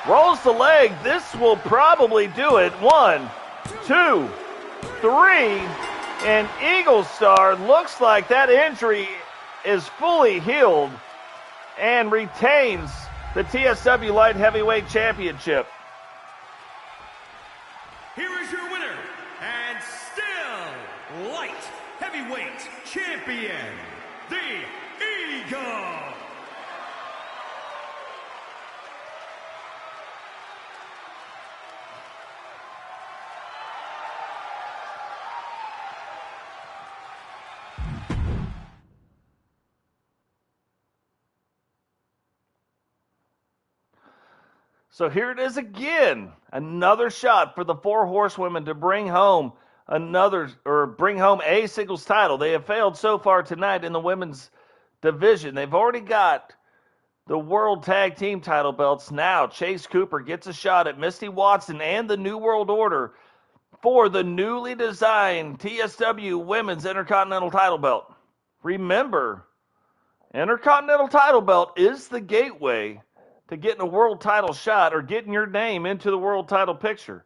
Rolls the leg. This will probably do it. 1, 2, 3. And Eagle Star looks like that injury is fully healed and retains the TSW Light Heavyweight Championship. Here is your winner, and still Light Heavyweight Champion, the Eagle. So here it is again. Another shot for the 4 horsewomen to bring home a singles title. They have failed so far tonight in the women's division. They've already got the World Tag Team title belts. Now Chase Cooper gets a shot at Misti Watson and the New World Order for the newly designed TSW Women's Intercontinental title belt. Remember, Intercontinental title belt is the gateway to getting a world title shot or getting your name into the world title picture.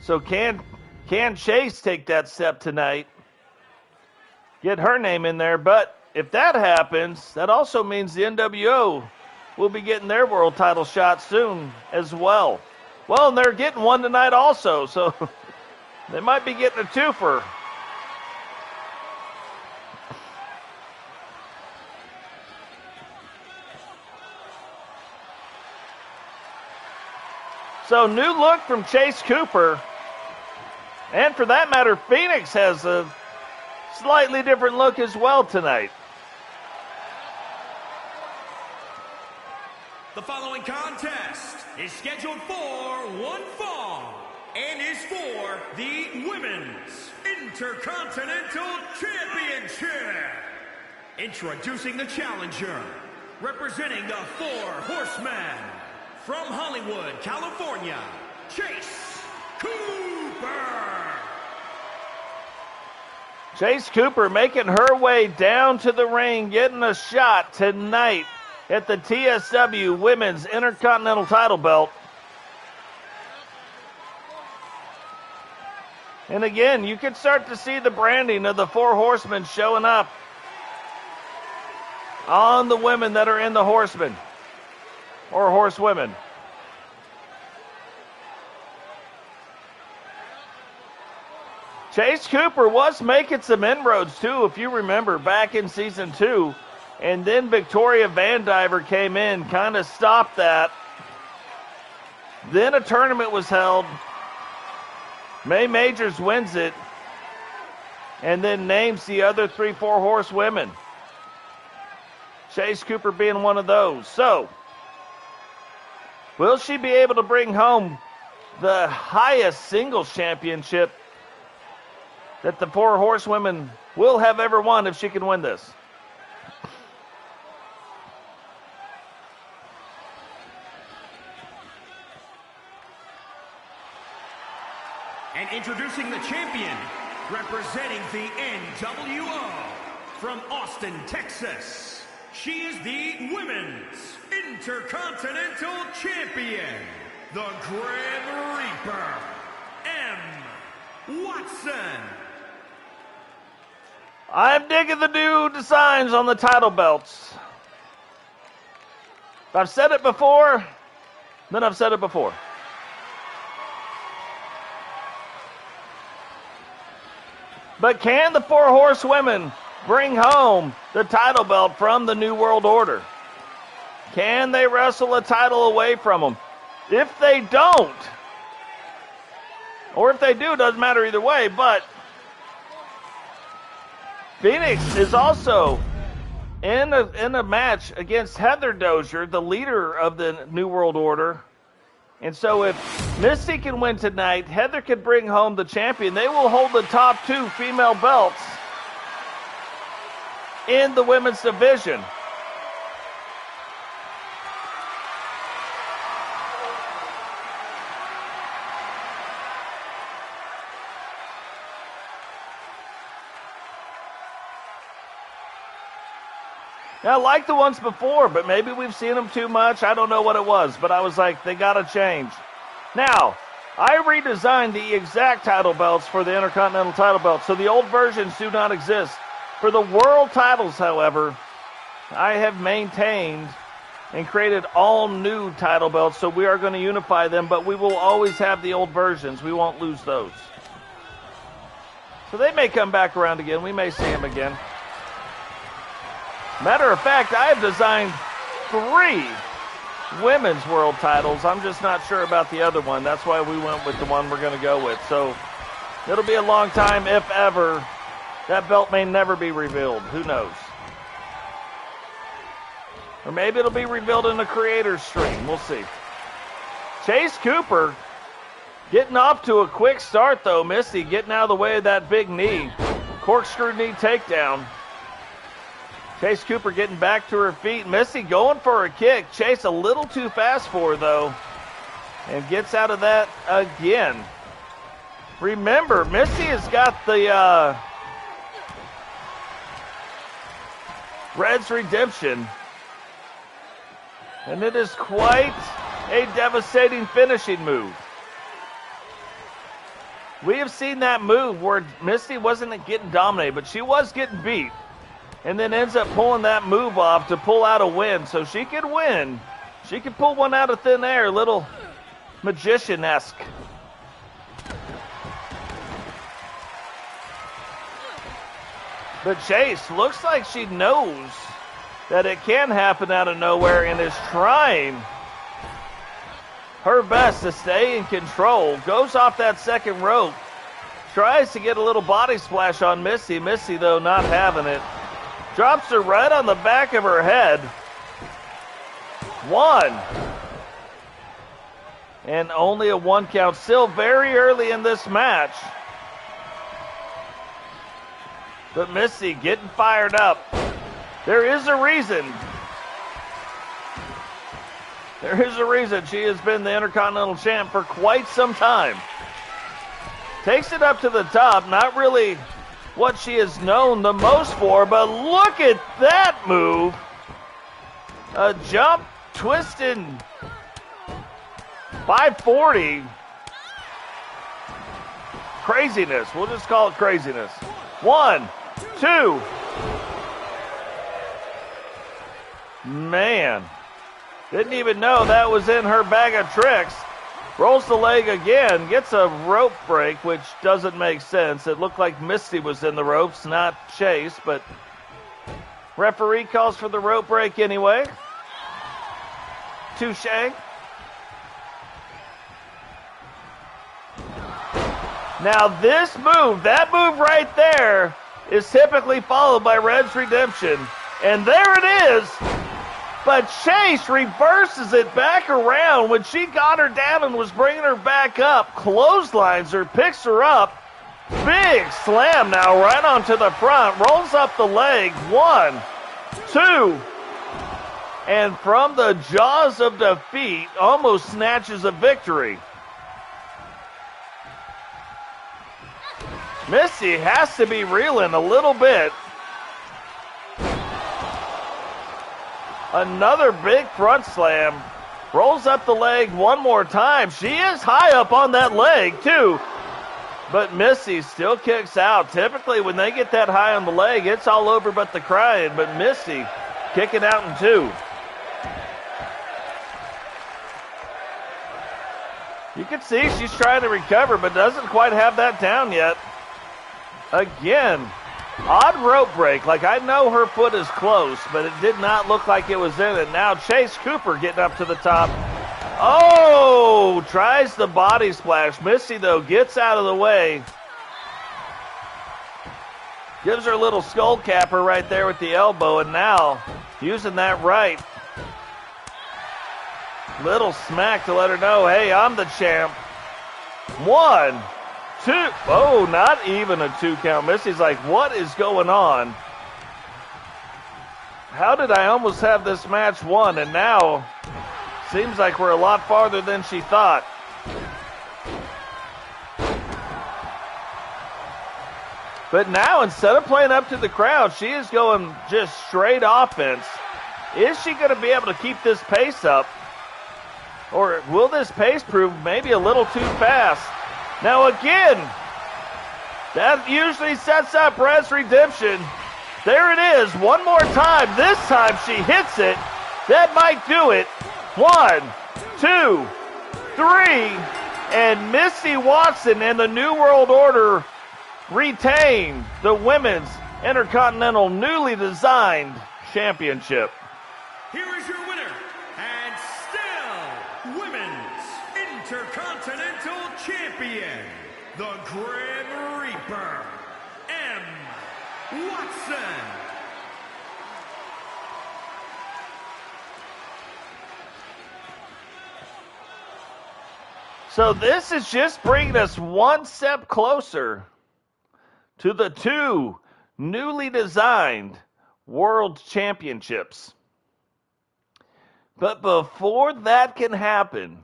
So can Chase take that step tonight? Get her name in there, but if that happens, that also means the NWO will be getting their world title shot soon as well. Well, and they're getting one tonight also, so they might be getting a twofer. So new look from Chase Cooper. And for that matter, Phoenix has a slightly different look as well tonight. The following contest is scheduled for one fall and is for the Women's Intercontinental Championship. Introducing the challenger, representing the Four Horsemen, from Hollywood, California, Chase Cooper. Chase Cooper making her way down to the ring, getting a shot tonight at the TSW Women's Intercontinental title belt. And again, you can start to see the branding of the Four Horsemen showing up on the women that are in the Horsemen or Horsewomen. Chase Cooper was making some inroads too, if you remember, back in season 2. And then Victoria Van Diver came in, kind of stopped that. Then a tournament was held. May Majors wins it. And then names the other 3 Four Horsewomen. Chase Cooper being one of those. So, will she be able to bring home the highest singles championship that the Four Horsewomen will have ever won if she can win this? And introducing the champion, representing the NWO, from Austin, Texas, she is the Women's Intercontinental Champion, the Grim Reaper, M. Watson. I'm digging the new designs on the title belts. If I've said it before, then I've said it before. But can the Four Horsewomen bring home the title belt from the New World Order? Can they wrestle a title away from them? If they don't, or if they do, doesn't matter either way, but Phoenix is also in a match against Heather Dozier, the leader of the New World Order. And so if Misti can win tonight, Heather can bring home the champion. They will hold the top 2 female belts in the women's division. Now, I like the ones before, but maybe we've seen them too much. I don't know what it was, but I was like, they got to change. Now, I redesigned the exact title belts for the Intercontinental title belt, so the old versions do not exist. For the world titles, however, I have maintained and created all new title belts, so we are going to unify them, but we will always have the old versions. We won't lose those. So they may come back around again. We may see them again. Matter of fact, I have designed 3 women's world titles. I'm just not sure about the other one. That's why we went with the one we're going to go with. So it'll be a long time, if ever. That belt may never be revealed. Who knows? Or maybe it'll be revealed in the creator's stream. We'll see. Chase Cooper Getting off to a quick start, though. Misti getting out of the way of that big knee. Corkscrew knee takedown. Chase Cooper getting back to her feet. Misti going for a kick. Chase a little too fast for her, though, and gets out of that again. Remember, Misti has got the Red's Redemption, and it is quite a devastating finishing move. We have seen that move where Misti wasn't getting dominated, but she was getting beat, and then ends up pulling that move off to pull out a win. So she could win. She could pull one out of thin air, a little magician-esque. But Chase looks like she knows that it can happen out of nowhere and is trying her best to stay in control. Goes off that second rope. Tries to get a little body splash on Misti. Misti, though, not having it. Drops her right on the back of her head. 1. And only a 1 count. Still very early in this match. But Misti getting fired up. There is a reason. There is a reason she has been the Intercontinental Champ for quite some time. Takes it up to the top. Not really what she is known the most for, but look at that move. A jump, twisting 540. Craziness. We'll just call it craziness. 1, 2. Man. Didn't even know that was in her bag of tricks. Rolls the leg again. Gets a rope break, which doesn't make sense. It looked like Misti was in the ropes, not Chase, but referee calls for the rope break anyway. Touche. Now this move, that move right there, is typically followed by Red's Redemption. And there it is. But Chase reverses it back around when she got her down and was bringing her back up. Clotheslines her, picks her up. Big slam now right onto the front. Rolls up the leg. 1, 2. And from the jaws of defeat, almost snatches a victory. Misti has to be reeling a little bit. Another big front slam. Rolls up the leg one more time. She is high up on that leg, too. But Misti still kicks out. Typically, when they get that high on the leg, it's all over but the crying. But Misti kicking out in 2. You can see she's trying to recover, but doesn't quite have that down yet. Again, odd rope break. Like, I know her foot is close, but it did not look like it was in it. Now Chase Cooper getting up to the top. Oh, tries the body splash. Misti, though, gets out of the way. Gives her a little skull capper right there with the elbow, and now using that right. Little smack to let her know, hey, I'm the champ. 1, 2. Oh, not even a 2 count. Misti's like, what is going on? How did I almost have this match won? And now, seems like we're a lot farther than she thought. But now, instead of playing up to the crowd, she is going just straight offense. Is she going to be able to keep this pace up? Or will this pace prove maybe a little too fast? Now again, that usually sets up Red's Redemption. There it is, one more time. This time she hits it. That might do it. 1, 2, 3. And Misti Watson and the New World Order retain the Women's Intercontinental newly designed championship. Here is your winner, and still Women's Intercontinental Champion, the Grim Reaper, M. Watson. So this is just bringing us one step closer to the two newly designed World Championships. But before that can happen,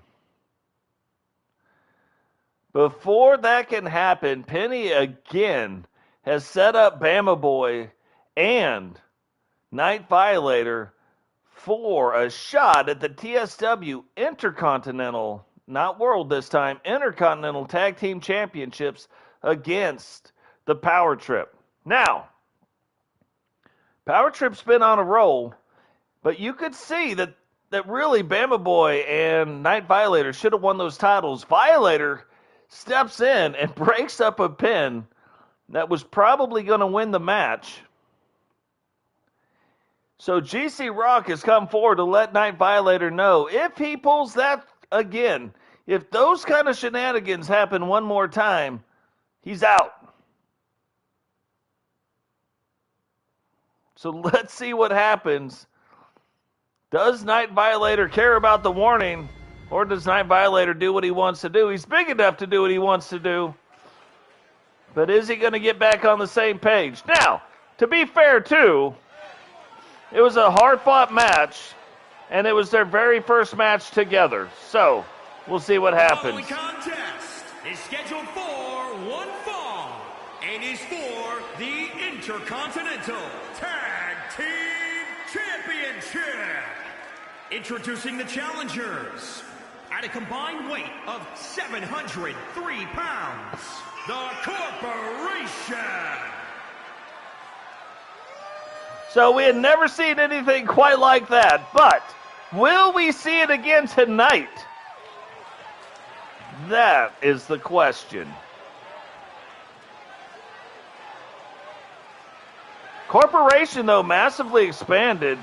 Penny again has set up Bama Boy and Night Violator for a shot at the TSW Intercontinental, not World this time, Intercontinental Tag Team Championships against the Power Trip. Now, Power Trip's been on a roll, but you could see that really Bama Boy and Night Violator should have won those titles. Violator steps in and breaks up a pin that was probably going to win the match. So GC Rock has come forward to let Night Violator know if he pulls that again, if those kind of shenanigans happen one more time, he's out. So let's see what happens. Does Night Violator care about the warning, or does Night Violator do what he wants to do? He's big enough to do what he wants to do. But is he going to get back on the same page? Now, to be fair, too, it was a hard-fought match, and it was their very first match together. So, we'll see what happens. The following contest is scheduled for one fall and is for the Intercontinental Tag Team Championship. Introducing the challengers at a combined weight of 703 pounds, the Corporation. So we had never seen anything quite like that, but will we see it again tonight? That is the question. Corporation, though, massively expanded.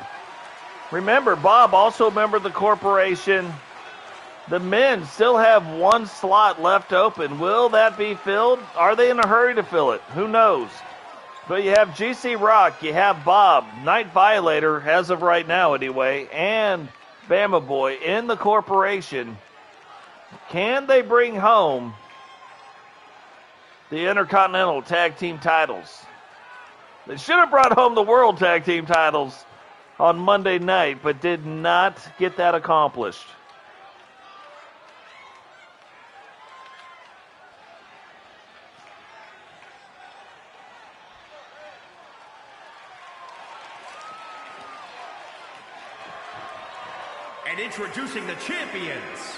Remember, Bob also a member of the Corporation. The men still have one slot left open. Will that be filled? Are they in a hurry to fill it? Who knows? But you have GC Rock, you have Bob, Night Violator, as of right now anyway, and Bama Boy in the Corporation. Can they bring home the Intercontinental Tag Team titles? They should have brought home the World Tag Team titles on Monday night, but did not get that accomplished. And introducing the champions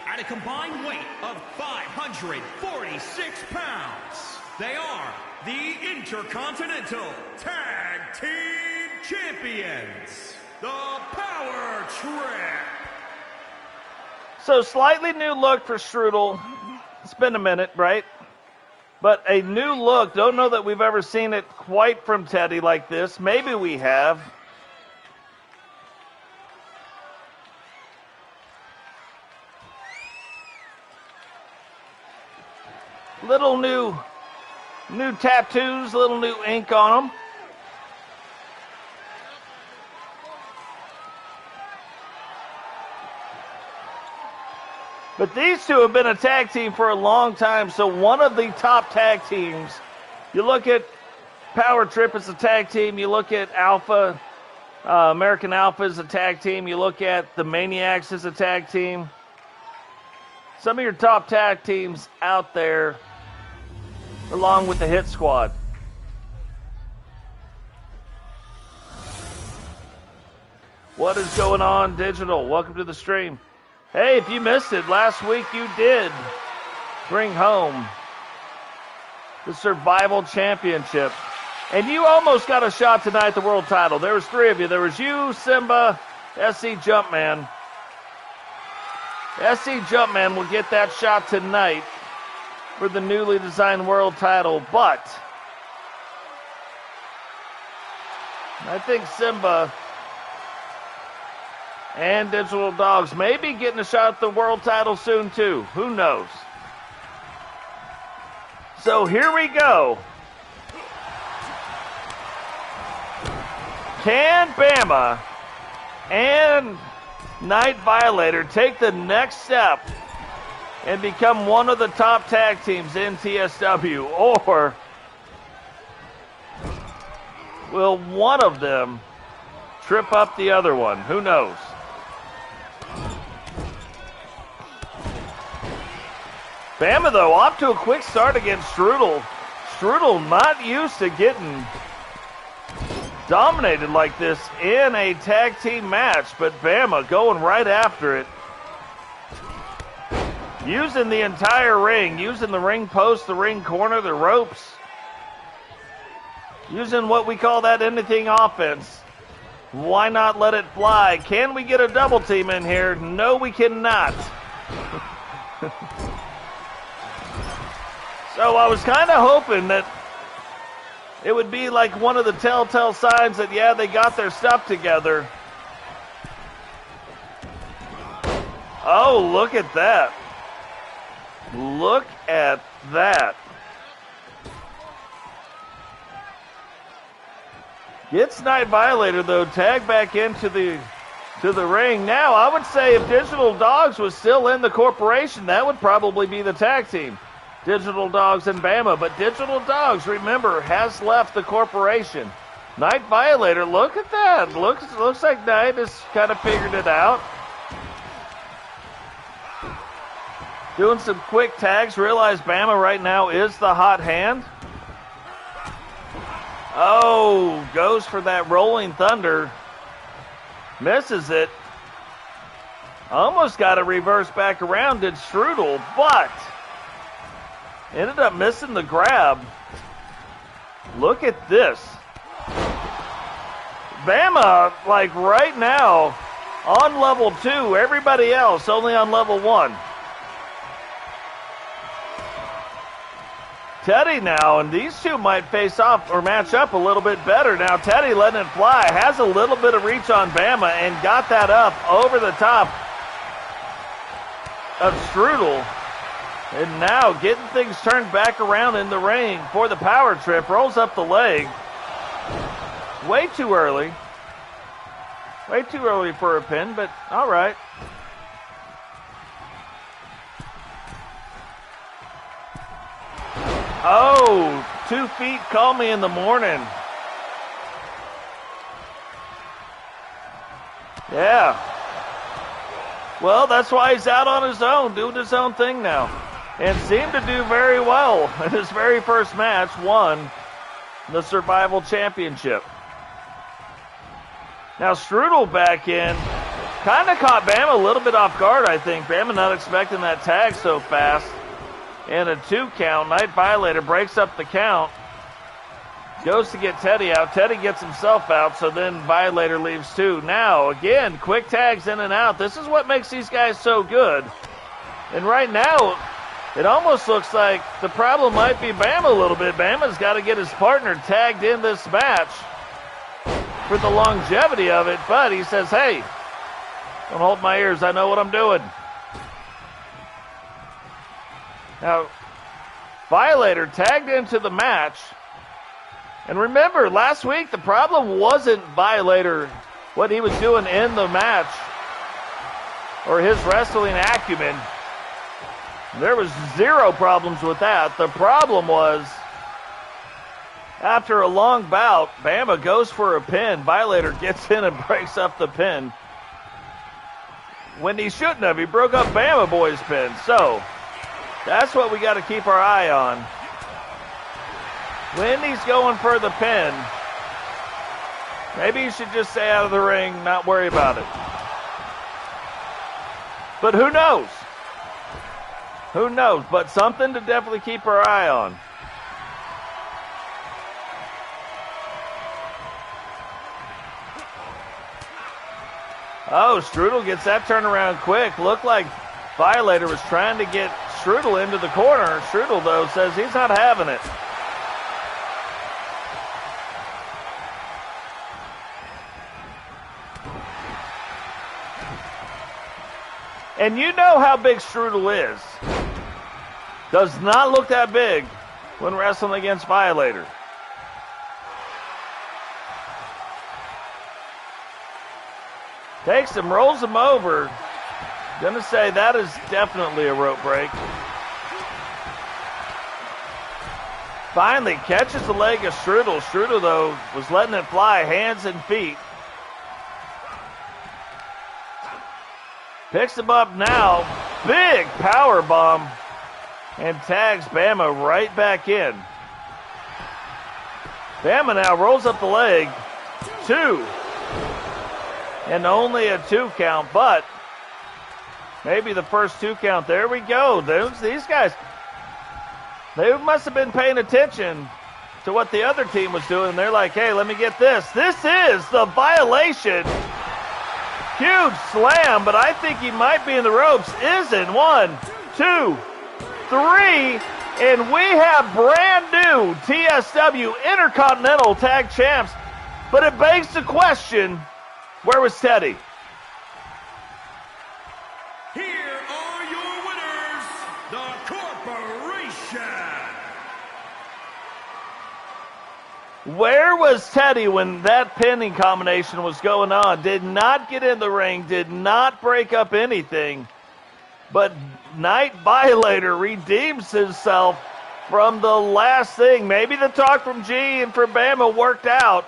at a combined weight of 546 pounds, they are the Intercontinental Tag Team Champions, the Power Trip. So slightly new look for Strudel. It's been a minute, right? But a new look. Don't know that we've ever seen it quite from Teddy like this. Maybe we have. Little new tattoos, little new ink on them. But these two have been a tag team for a long time, so one of the top tag teams. You look at Power Trip as a tag team. You look at Alpha, American Alpha as a tag team. You look at the Maniacs as a tag team. Some of your top tag teams out there, along with the Hit Squad. What is going on, Digital? Welcome to the stream. Hey, if you missed it, last week you did bring home the Survival Championship. And you almost got a shot tonight at the world title. There was three of you. There was you, Simba, SCJumpman. SCJumpman will get that shot tonight for the newly designed world title, but I think Simba and Digital Dogs may be getting a shot at the world title soon too. Who knows? So here we go. Can Bama and Night Violator take the next step and become one of the top tag teams in TSW? Or will one of them trip up the other one? Who knows? Bama, though, off to a quick start against Strudel. Strudel not used to getting dominated like this in a tag team match, but Bama going right after it. Using the entire ring, using the ring post, the ring corner, the ropes. Using what we call that anything offense. Why not let it fly? Can we get a double team in here? No, we cannot. So I was kind of hoping that it would be like one of the telltale signs that, yeah, they got their stuff together. Oh, look at that. Look at that. Gets Night Violator, though, tagged back into the ring. Now, I would say if Digital Dogs was still in the corporation, that would probably be the tag team. Digital Dogs and Bama, but Digital Dogs, remember, has left the corporation. Night Violator, look at that. Looks like Night has kind of figured it out. Doing some quick tags. Realize Bama right now is the hot hand. Oh, goes for that Rolling Thunder. Misses it. Almost got it reversed back around, did Strudel, but ended up missing the grab. Look at this. Bama, like right now, on level 2. Everybody else only on level 1. Teddy now, and these two might face off or match up a little bit better. Now Teddy letting it fly, has a little bit of reach on Bama and got that up over the top of Strudel. And now getting things turned back around in the ring for the power trip. Rolls up the leg. Way too early. Way too early for a pin, but all right. Oh, 2 feet, call me in the morning. Yeah. Well, that's why he's out on his own, doing his own thing now. And seemed to do very well in his very first match, won the Survival Championship. Now Strudel back in, kind of caught Bama a little bit off guard, I think. Bama not expecting that tag so fast. And a 2 count. Night Violator breaks up the count. Goes to get Teddy out. Teddy gets himself out, so then Violator leaves too. Now, again, quick tags in and out. This is what makes these guys so good. And right now, it almost looks like the problem might be Bama a little bit. Bama's got to get his partner tagged in this match for the longevity of it. But he says, hey, don't hold my ears. I know what I'm doing. Now, Violator tagged into the match. And remember, last week the problem wasn't Violator, what he was doing in the match, or his wrestling acumen. There was zero problems with that. The problem was, after a long bout, Bama goes for a pin. Violator gets in and breaks up the pin. When he shouldn't have, he broke up Bama Boy's pin. So, that's what we got to keep our eye on. When he's going for the pin, maybe he should just stay out of the ring, not worry about it. But who knows? Who knows? But something to definitely keep our eye on. Oh, Strudel gets that turnaround quick. Looked like Violator was trying to get Strudel into the corner. Strudel, though, says he's not having it. And you know how big Strudel is. Does not look that big when wrestling against Violator. Takes him, rolls him over. Gonna say that is definitely a rope break. Finally catches the leg of Strudel. Strudel, though, was letting it fly, hands and feet. Picks him up now. Big power bomb. And tags Bama right back in. Bama now rolls up the leg. 2. And only a 2 count, but maybe the first 2 count. There we go. These guys, they must have been paying attention to what the other team was doing. They're like, hey, let me get this. This is the Violation. Huge slam, but I think he might be in the ropes. Isn't. 1, 2, 3, and we have brand new TSW Intercontinental Tag Champs. But it begs the question, where was Teddy? Here are your winners, the Corporation. Where was Teddy when that pinning combination was going on? Did not get in the ring, did not break up anything. But Night Violator redeems himself from the last thing. Maybe the talk from G and from Bama worked out.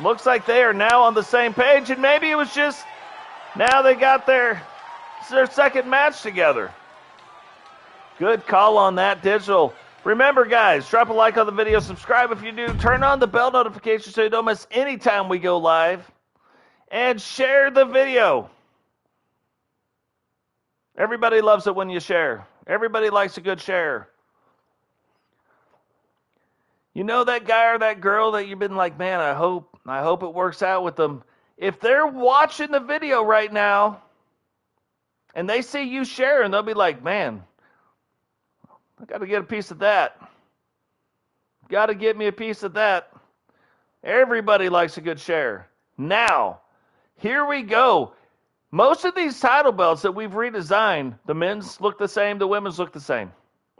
Looks like they are now on the same page, and maybe it was just now they got their second match together. Good call on that, Digital. Remember, guys, drop a like on the video, subscribe if you do, turn on the bell notification so you don't miss any time we go live, and share the video. Everybody loves it when you share. Everybody likes a good share. You know that guy or that girl that you've been like, man, I hope it works out with them. If they're watching the video right now and they see you sharing, they'll be like, man, I got to get a piece of that. Got to get me a piece of that. Everybody likes a good share. Now, here we go. Most of these title belts that we've redesigned, the men's look the same, the women's look the same.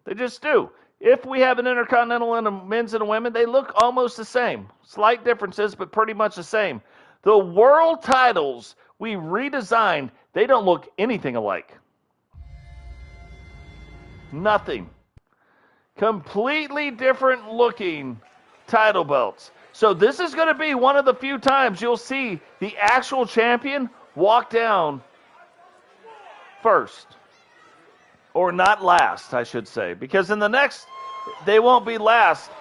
They just do. If we have an Intercontinental and a men's and a women, they look almost the same. Slight differences, but pretty much the same. The world titles we redesigned, they don't look anything alike. Nothing. Completely different looking title belts. So this is going to be one of the few times you'll see the actual champion walk down first. Or not last, I should say. Because in the next, they won't be last.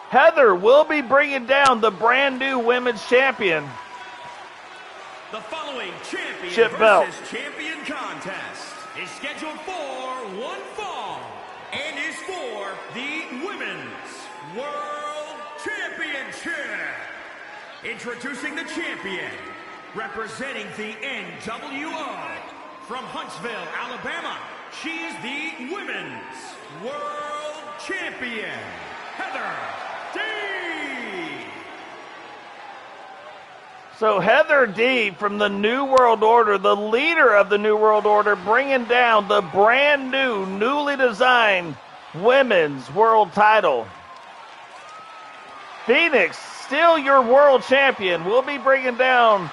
Heather will be bringing down the brand new women's champion. The following champion versus champion contest is scheduled for one fall and is for the Women's World Championship. Introducing the champion, representing the NWO from Huntsville, Alabama. She is the Women's World Champion, Heather D. So Heather D from the New World Order, the leader of the New World Order, bringing down the brand new, newly designed Women's World title. Phoenix, still your world champion, will be bringing down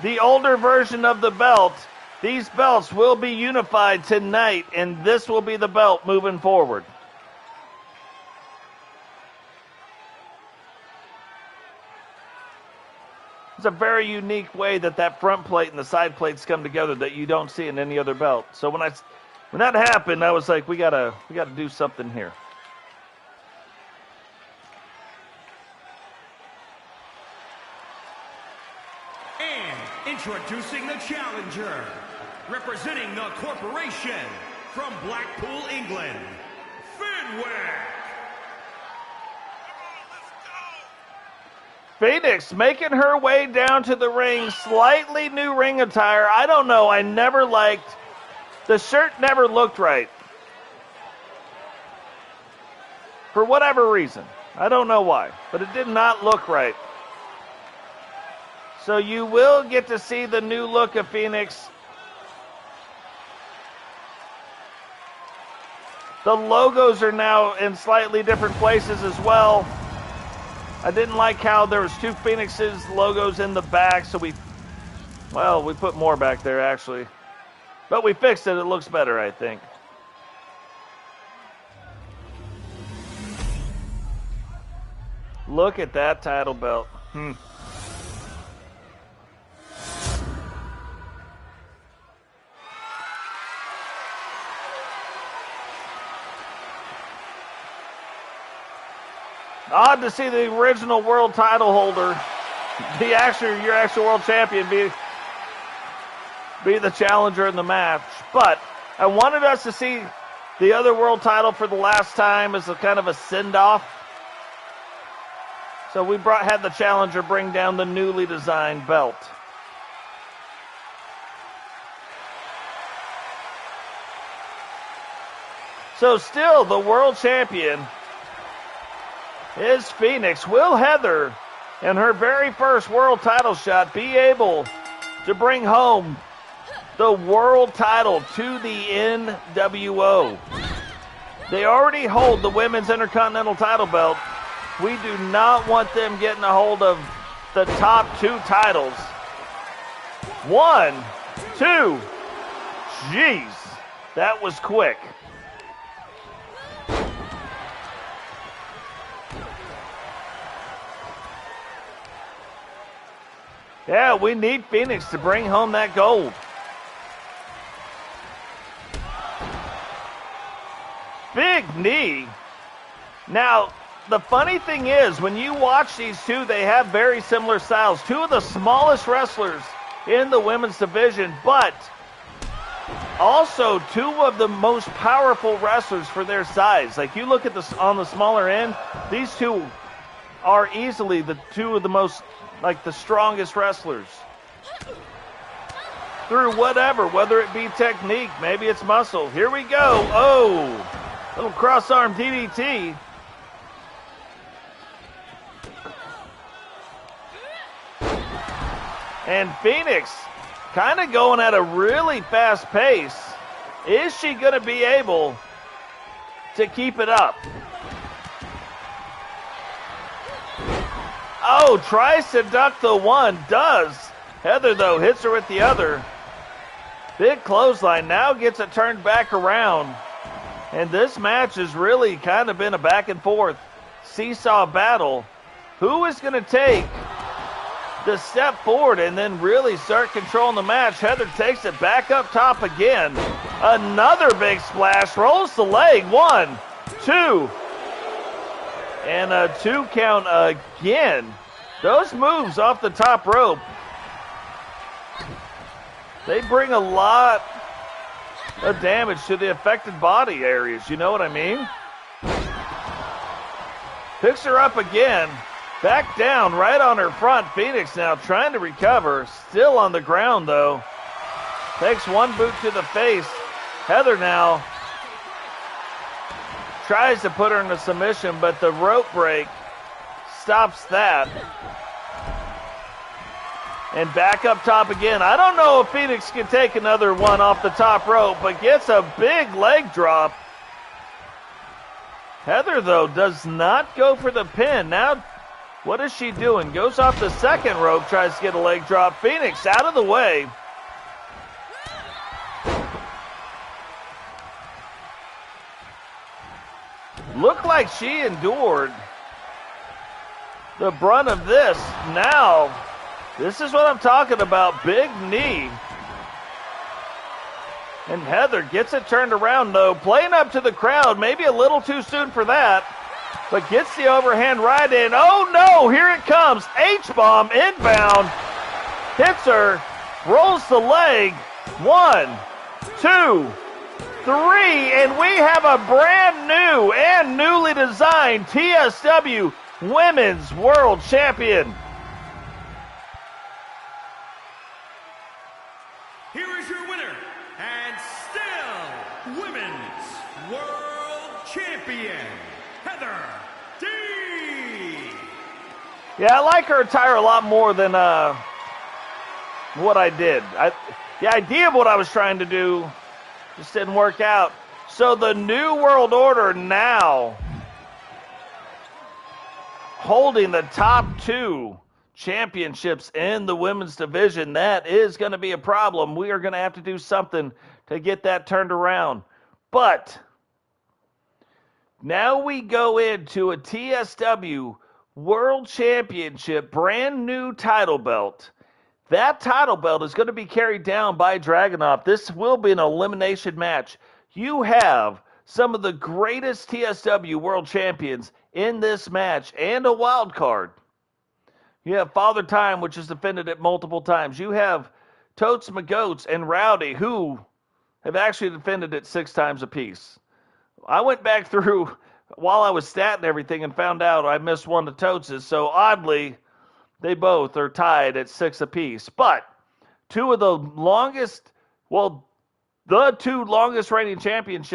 the older version of the belt. These belts will be unified tonight, and this will be the belt moving forward. It's a very unique way that front plate and the side plates come together that you don't see in any other belt. So when that happened, I was like, we gotta do something here. Introducing the challenger, representing the Corporation from Blackpool, England, Fenwick. Phoenix making her way down to the ring, slightly new ring attire. I don't know, I never liked, the shirt never looked right. For whatever reason. I don't know why, but it did not look right. So you will get to see the new look of Phoenix. The logos are now in slightly different places as well. I didn't like how there was two Phoenixes logos in the back, so we put more back there actually. But we fixed it. It looks better, I think. Look at that title belt. Odd to see the original world title holder, your actual world champion, be the challenger in the match. But I wanted us to see the other world title for the last time as a kind of a send-off. So we had the challenger bring down the newly designed belt. So still the world champion is Phoenix. Will Heather, in her very first world title shot, be able to bring home the world title to the NWO? They already hold the women's intercontinental title belt. We do not want them getting a hold of the top two titles. 1, 2. Jeez, that was quick. Yeah, we need Phoenix to bring home that gold. Big knee. Now, the funny thing is, when you watch these two, they have very similar styles. Two of the smallest wrestlers in the women's division, but also two of the most powerful wrestlers for their size. Like, you look at this on the smaller end, these two are easily the two of the most, like, the strongest wrestlers. Through whether it be technique, maybe it's muscle. Here we go. Oh, little cross-arm DDT. And Phoenix kind of going at a really fast pace. Is she going to be able to keep it up? Oh, tries to duck the one. Does. Heather, though, hits her with the other. Big clothesline. Now gets it turned back around. And this match has really kind of been a back and forth seesaw battle. Who is going to take the step forward and then really start controlling the match? Heather takes it back up top again. Another big splash. Rolls the leg. 1, 2. And a 2 count again. Those moves off the top rope, they bring a lot of damage to the affected body areas. You know what I mean? Picks her up again. Back down right on her front. Phoenix now trying to recover. Still on the ground, though. Takes one boot to the face. Heather now tries to put her in a submission, but the rope break stops that. And back up top again. I don't know if Phoenix can take another one off the top rope, but gets a big leg drop. Heather, though, does not go for the pin. Now, what is she doing? Goes off the second rope, tries to get a leg drop. Phoenix out of the way. Looked like she endured the brunt of this. Now, this is what I'm talking about. Big knee. And Heather gets it turned around, though. Playing up to the crowd. Maybe a little too soon for that. But gets the overhand right in. Oh, no. Here it comes. H-bomb inbound. Hits her. Rolls the leg. 1, 2, 3. And we have a brand new and newly designed TSW Women's World Champion. Here is your winner, and still Women's World Champion, Heather D. Yeah, I like her attire a lot more than what I did. The idea of what I was trying to do just didn't work out. So the New World Order now holding the top two championships in the women's division. That is going to be a problem. We are going to have to do something to get that turned around. But now we go into a TSW World Championship, brand new title belt. That title belt is going to be carried down by Dragonov. This will be an elimination match. You have some of the greatest TSW World Champions in this match and a wild card. You have Father Time, which has defended it multiple times. You have Totes and Rowdy, who have actually defended it 6 times apiece. I went back through while I was statting everything and found out I missed one of Totes'. So oddly, they both are tied at 6 apiece. But two of the longest, well, the 2 longest reigning champions,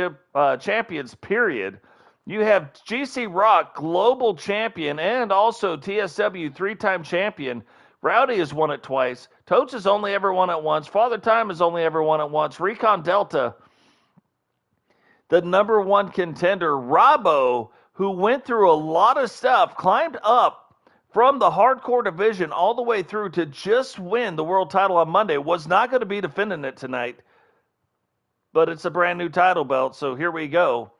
period. You have GC Rock, global champion, and also TSW 3-time champion. Rowdy has won it twice. Totes has only ever won it once. Father Time has only ever won it once. Recon Delta, the number 1 contender. Robbo, who went through a lot of stuff, climbed up from the hardcore division all the way through to just win the world title on Monday, was not going to be defending it tonight. But it's a brand new title belt, so here we go.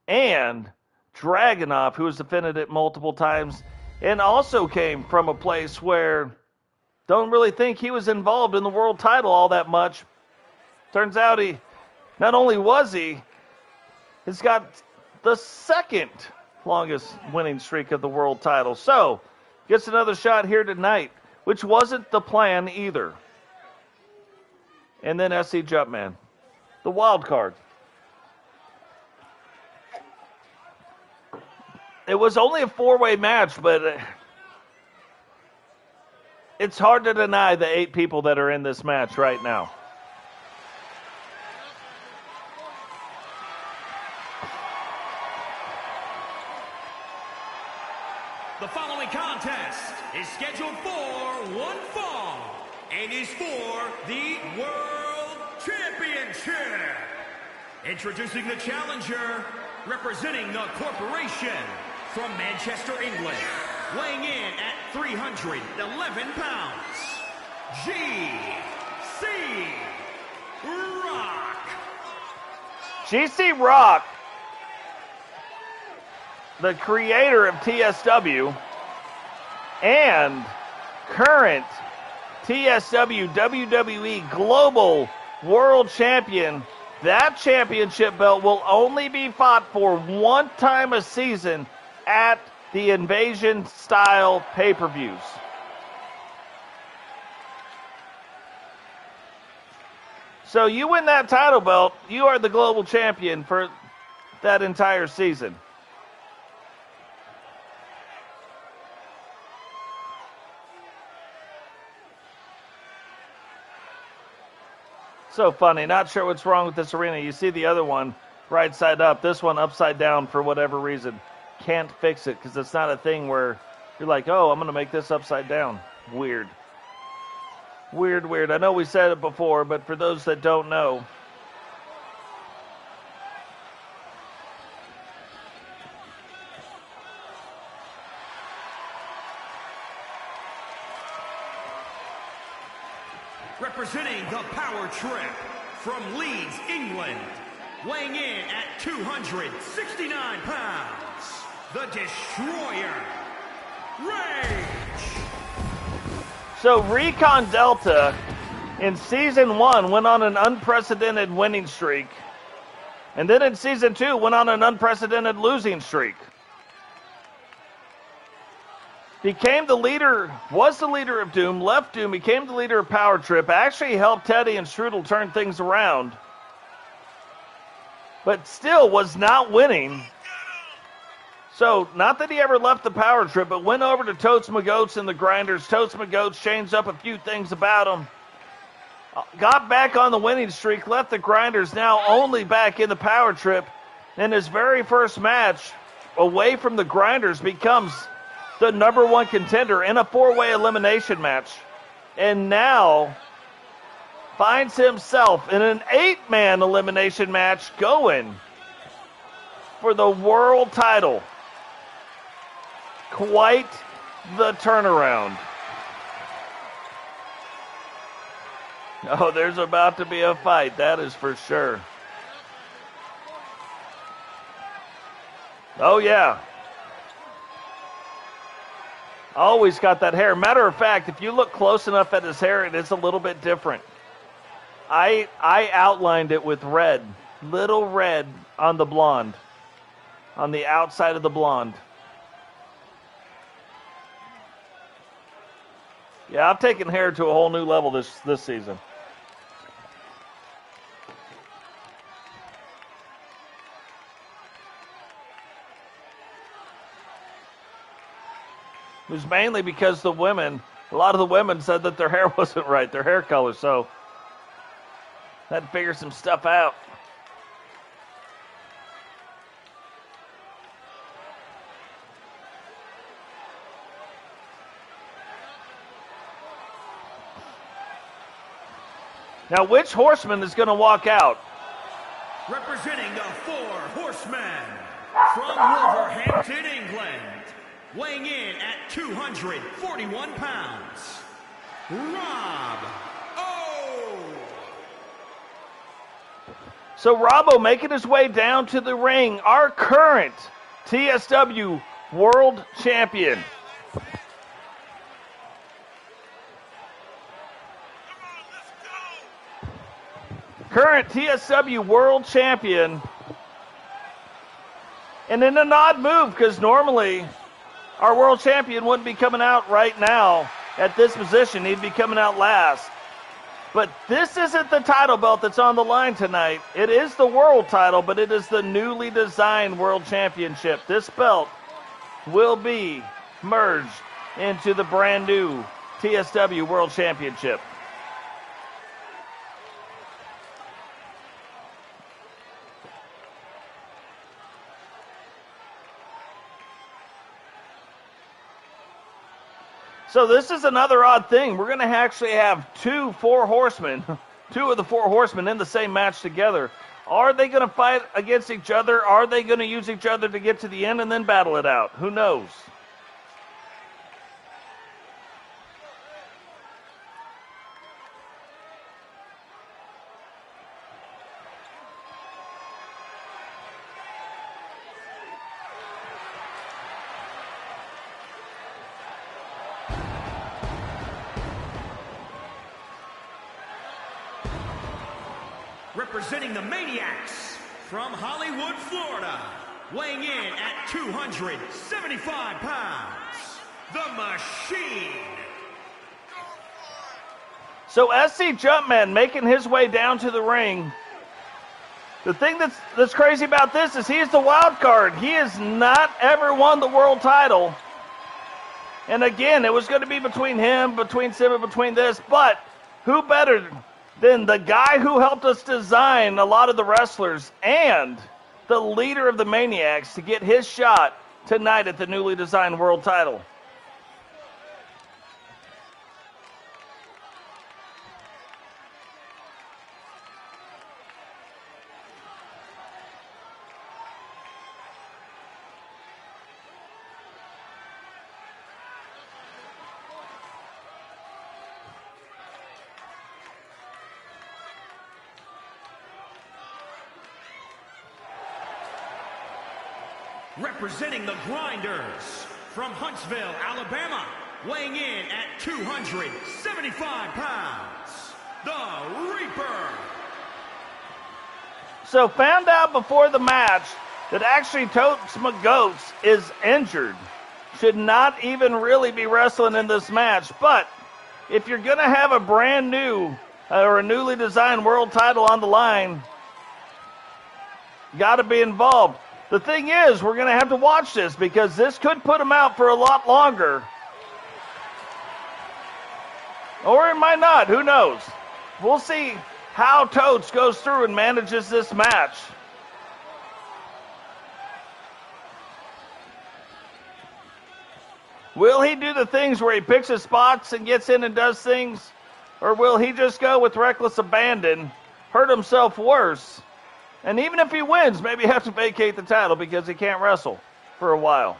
And Dragonov, who has defended it multiple times, and also came from a place where don't really think he was involved in the world title all that much. Turns out he, not only was he's got the 2nd longest winning streak of the world title. So, gets another shot here tonight, which wasn't the plan either. And then SCJumpman, the wild card. It was only a 4-way match, but it's hard to deny the 8 people that are in this match right now. The following contest is scheduled for one fall and is for the World Championship. Introducing the challenger, representing the corporation from Manchester, England, weighing in at 311 pounds, GC Rock. GC Rock, the creator of TSW and current TSW WWE Global World Champion. That championship belt will only be fought for 1 time a season at the Invasion-style pay-per-views. So you win that title belt, you are the global champion for that entire season. So funny. Not sure what's wrong with this arena. You see the other one right side up. This one upside down for whatever reason. Can't fix it because it's not a thing where you're like, oh, I'm going to make this upside down. Weird. Weird, weird. I know we said it before, but for those that don't know. Representing the Power Trip from Leeds, England, weighing in at 269 pounds, the Destroyer, Rage. So Recon Delta in Season 1 went on an unprecedented winning streak. And then in Season 2 went on an unprecedented losing streak. Became the leader, was the leader of Doom, left Doom, became the leader of Power Trip, actually helped Teddy and Strudel turn things around. But still was not winning. So, not that he ever left the Power Trip, but went over to Totes and the Grinders. Totes changed up a few things about him. Got back on the winning streak, left the Grinders, now only back in the Power Trip. And his very first match away from the Grinders becomes the number 1 contender in a 4-way elimination match. And now finds himself in an 8-man elimination match going for the world title. Quite the turnaround. Oh, there's about to be a fight. That is for sure. Oh, yeah. Always got that hair. Matter of fact, if you look close enough at his hair, it is a little bit different. I outlined it with red. Little red on the blonde. On the outside of the blonde. Yeah, I've taken hair to a whole new level this season. It was mainly because a lot of the women said that their hair wasn't right, their hair color, so had to figure some stuff out. Now, which horseman is going to walk out? Representing the Four Horsemen from Wolverhampton, England, weighing in at 241 pounds, Robbo. So Robbo making his way down to the ring, our current TSW World Champion. Current TSW World Champion. And in an odd move, because normally our World Champion wouldn't be coming out right now at this position. He'd be coming out last. But this isn't the title belt that's on the line tonight. It is the world title, but it is the newly designed World Championship. This belt will be merged into the brand new TSW World Championship. So this is another odd thing. We're going to actually have two of the four horsemen in the same match together. Are they going to fight against each other? Are they going to use each other to get to the end and then battle it out? Who knows? Representing the Maniacs from Hollywood, Florida, weighing in at 275 pounds, the Machine. So SCJumpman making his way down to the ring. The thing that's crazy about this is he is the wild card. He has not ever won the world title. And again, it was going to be between him, between Simba, between this. But who better than the guy who helped us design a lot of the wrestlers and the leader of the Maniacs to get his shot tonight at the newly designed world title? Representing the Grinders from Huntsville, Alabama, weighing in at 275 pounds, the Reaper. So found out before the match that actually Totes is injured. Should not even really be wrestling in this match. But if you're going to have a brand new or a newly designed world title on the line, got to be involved. The thing is, we're going to have to watch this because this could put him out for a lot longer. Or it might not. Who knows? We'll see how Totes goes through and manages this match. Will he do the things where he picks his spots and gets in and does things? Or will he just go with reckless abandon, hurt himself worse? And even if he wins, maybe have to vacate the title because he can't wrestle for a while.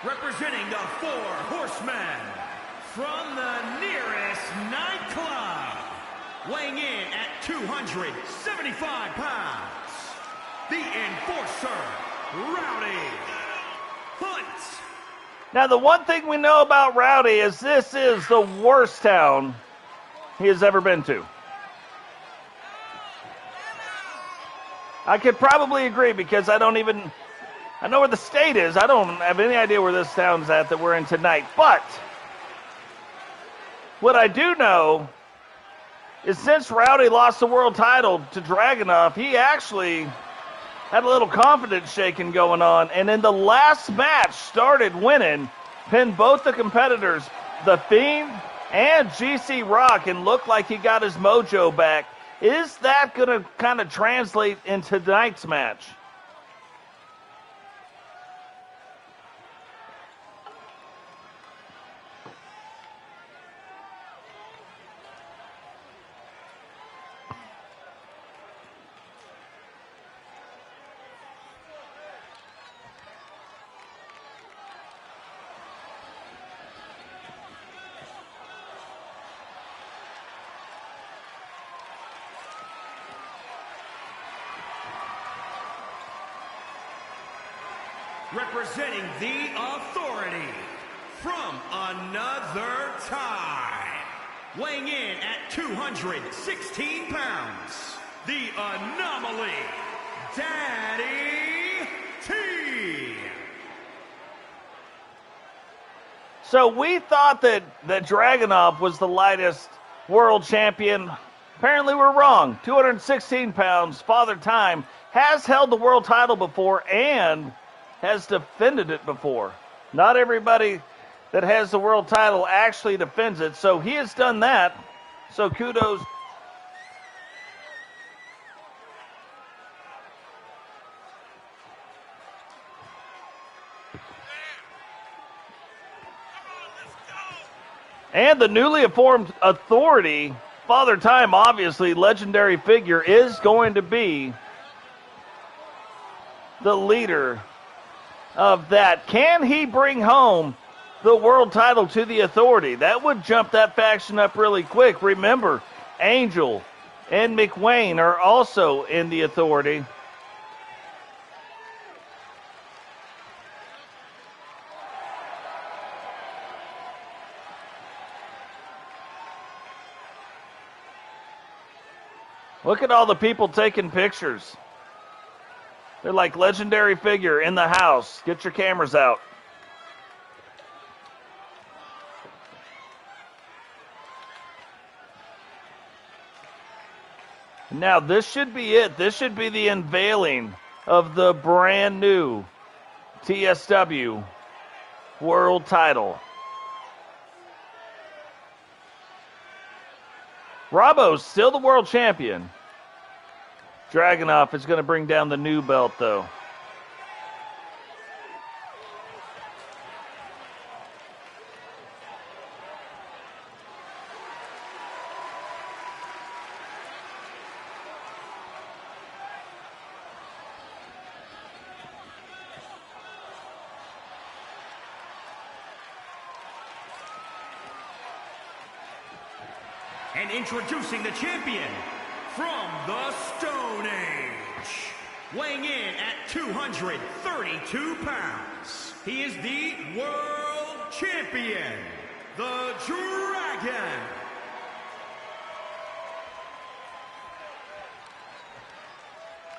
Representing the Four Horsemen from the nearest nightclub, weighing in at 275 pounds, the Enforcer, Rowdy Hunt. Now, the one thing we know about Rowdy is this is the worst town he has ever been to. I could probably agree because I know where the state is. I don't have any idea where this town's at that we're in tonight. But what I do know is since Rowdy lost the world title to Dragonov, he actually had a little confidence shaking going on. And in the last match, started winning, pinned both the competitors, the Fiend and GC Rock, and looked like he got his mojo back. Is that going to kind of translate into tonight's match? Representing the Authority from another time, weighing in at 216 pounds, the Anomaly, Daddy T. So we thought that Dragonov was the lightest world champion. Apparently we're wrong. 216 pounds. Father Time has held the world title before and has defended it before. Not everybody that has the world title actually defends it, so he has done that. So kudos. And the newly formed Authority, Father Time, obviously legendary figure, is going to be the leader of that. Can he bring home the world title to the Authority? That would jump that faction up really quick. Remember, Angel and McWayne are also in the Authority. Look at all the people taking pictures. They're like legendary figure in the house. Get your cameras out. Now this should be it. This should be the unveiling of the brand new TSW World Title. Robbo's still the world champion. Dragonov is going to bring down the new belt, though. And introducing the champion from the Stone Age, weighing in at 232 pounds, he is the World Champion, the Dragon.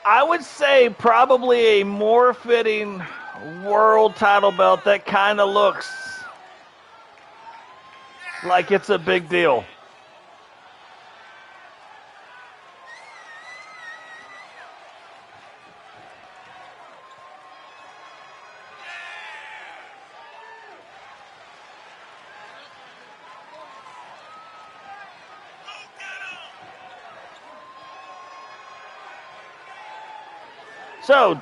I would say probably a more fitting world title belt that kind of looks like it's a big deal. So,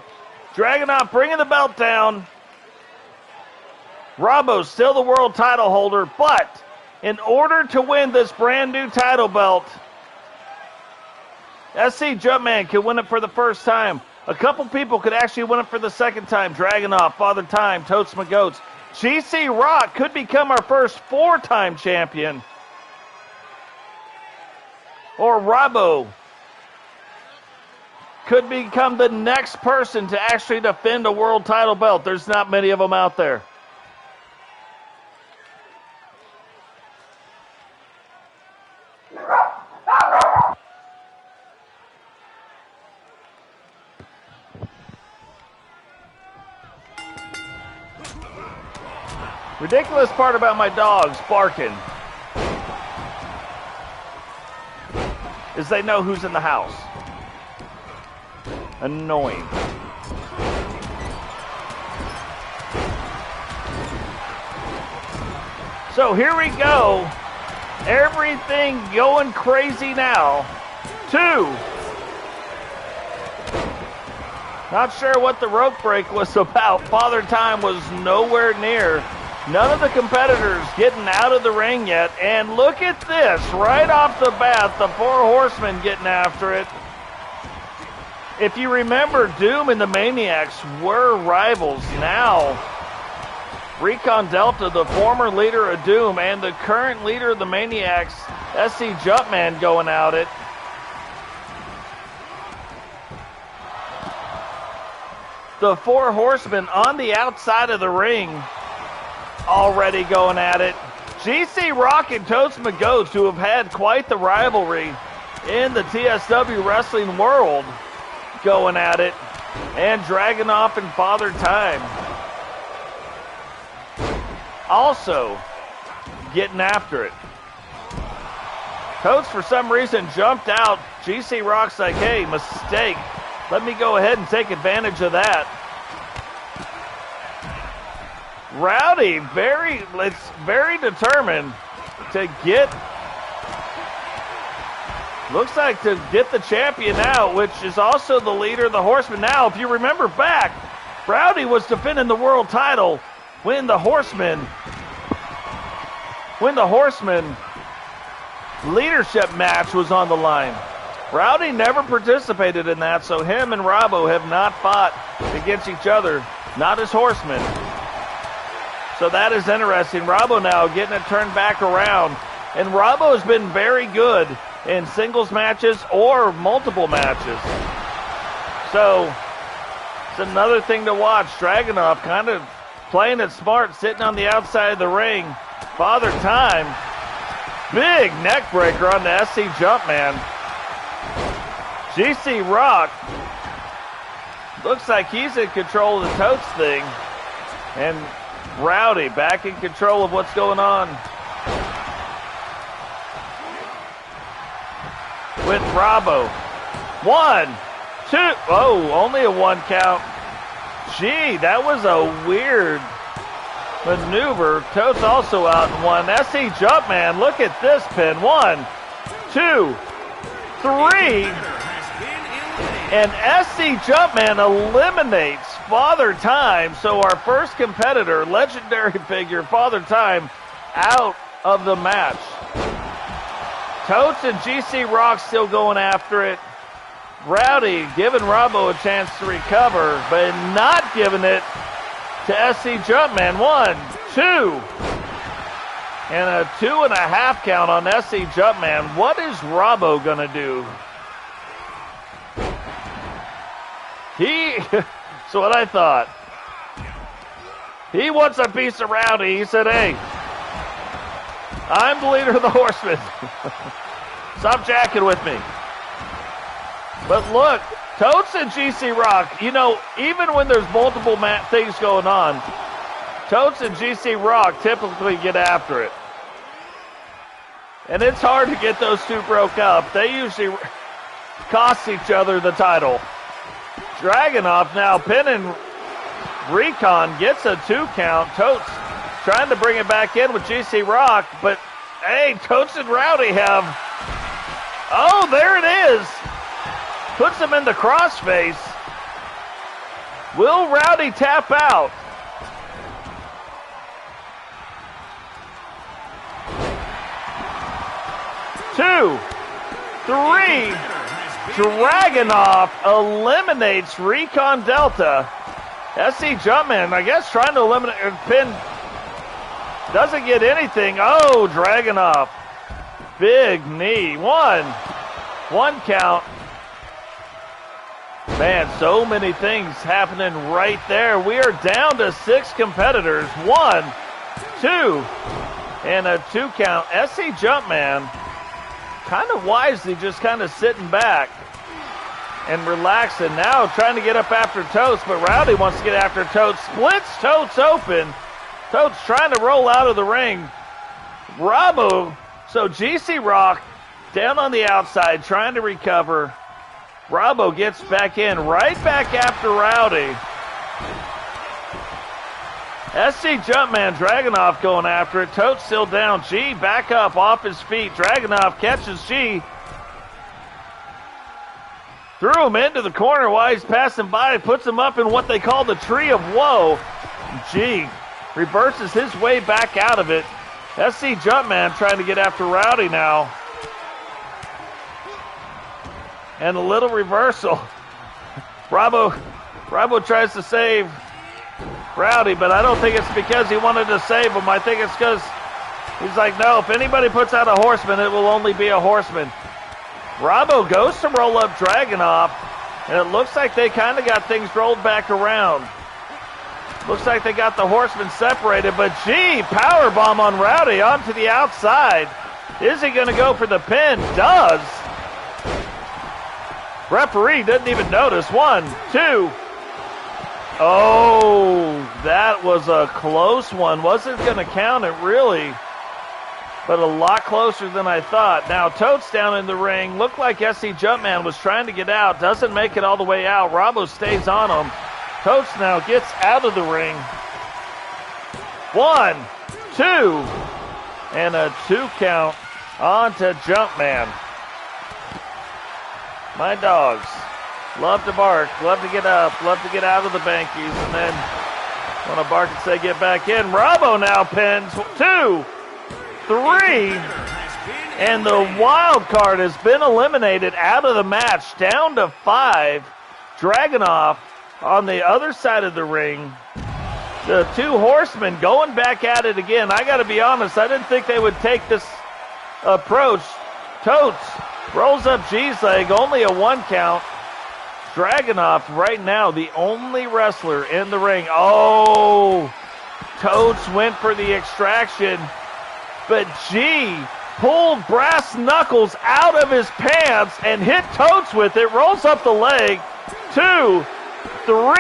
Dragonov bringing the belt down. Robbo's still the world title holder, but in order to win this brand new title belt, SCJumpman can win it for the first time. A couple people could actually win it for the second time. Dragonov, Father Time, Totes McGoats. GC Rock could become our first 4-time champion. Or Robbo could become the next person to actually defend a world title belt. There's not many of them out there. Ridiculous part about my dogs barking is they know who's in the house. Annoying. So here we go. Everything going crazy now. 2. Not sure what the rope break was about. Father Time was nowhere near. None of the competitors getting out of the ring yet. And look at this. Right off the bat, the 4 Horsemen getting after it. If you remember, Doom and the Maniacs were rivals. Now, Recon Delta, the former leader of Doom, and the current leader of the Maniacs, SCJumpman, going at it. The 4 Horsemen on the outside of the ring already going at it. GC Rock and Totes McGoats, who have had quite the rivalry in the TSW Wrestling world, going at it. And Dragonov and Father Time also getting after it. Totes, for some reason, jumped out. GC Rock's like, hey, mistake. Let me go ahead and take advantage of that. Rowdy, very determined to get, looks like to get the champion out, which is also the leader of the Horsemen. Now, if you remember back, Rowdy was defending the world title when the Horsemen leadership match was on the line. Rowdy never participated in that, so him and Robbo have not fought against each other, not as Horsemen. So that is interesting. Robbo now getting it turned back around. And Robbo has been very good in singles matches or multiple matches. So it's another thing to watch. Dragonov kind of playing it smart, sitting on the outside of the ring. Father Time, big neck breaker on the SCJumpman. GC Rock looks like he's in control of the Totes thing. And Rowdy back in control of what's going on with Robbo. 1, 2. Oh, only a 1 count. Gee, that was a weird maneuver. Totes also out in 1. SCJumpman, look at this pin. 1, 2, 3. And SCJumpman eliminates Father Time. So our first competitor, legendary figure, Father Time, out of the match. Totes and GC Rock still going after it. Rowdy giving Robbo a chance to recover, but not giving it to SCJumpman. 1, 2. And a 2.5 count on SCJumpman. What is Robbo going to do? So what I thought. He wants a piece of Rowdy. He said, hey, I'm the leader of the Horsemen. Stop jacking with me. But look, Totes and GC Rock, you know, even when there's multiple things going on, Totes and GC Rock typically get after it. And it's hard to get those two broke up. They usually cost each other the title. Dragonov now pinning Recon, gets a 2 count. Totes trying to bring it back in with GC Rock, but hey, Totes and Rowdy have, oh, there it is. Puts him in the crossface. Will Rowdy tap out? Two, 3. Dragonov eliminates Recon Delta. SCJumpman, I guess, trying to eliminate or pin Doesn't get anything. Oh, Dragonov. Big knee. One count. Man, so many things happening right there. We are down to 6 competitors. 1, 2, and a 2 count. SCJumpman kind of wisely just kind of sitting back and relaxing. Now trying to get up after Totes, but Rowdy wants to get after Totes. Splits Totes open. Totes trying to roll out of the ring. Robbo, so GC Rock down on the outside trying to recover. Robbo gets back in, right back after Rowdy. SCJumpman, Dragonov going after it. Totes still down. G back up off his feet. Dragonov catches G. Threw him into the corner while he's passing by. Puts him up in what they call the Tree of Woe. G reverses his way back out of it. SCJumpman trying to get after Rowdy now. And a little reversal. Robbo tries to save Rowdy, but I don't think it's because he wanted to save him. I think it's because he's like, no, if anybody puts out a horseman, it will only be a horseman. Robbo goes to roll up Dragonov, and it looks like they kind of got things rolled back around. Looks like they got the horsemen separated, but gee, powerbomb on Rowdy onto the outside. Is he going to go for the pin? Does. Referee didn't even notice. 1, 2. Oh, that was a close one. Wasn't going to count it, really. But a lot closer than I thought. Now, Totes down in the ring. Looked like SCJumpman was trying to get out. Doesn't make it all the way out. Robbo stays on him. Totes now gets out of the ring. 1, 2. And a 2 count onto Jumpman. My dogs love to bark, love to get up, love to get out of the bankies, and then want to bark and say get back in. Robbo now pins 2, 3, and the wild card has been eliminated out of the match, down to 5. Dragonov on the other side of the ring. The 2 horsemen going back at it again. I got to be honest, I didn't think they would take this approach. Totes rolls up G's leg, only a 1 count. Dragonov right now, the only wrestler in the ring. Oh, Totes went for the extraction, but G pulled Brass Knuckles out of his pants and hit Totes with it. Rolls up the leg. 2, 3,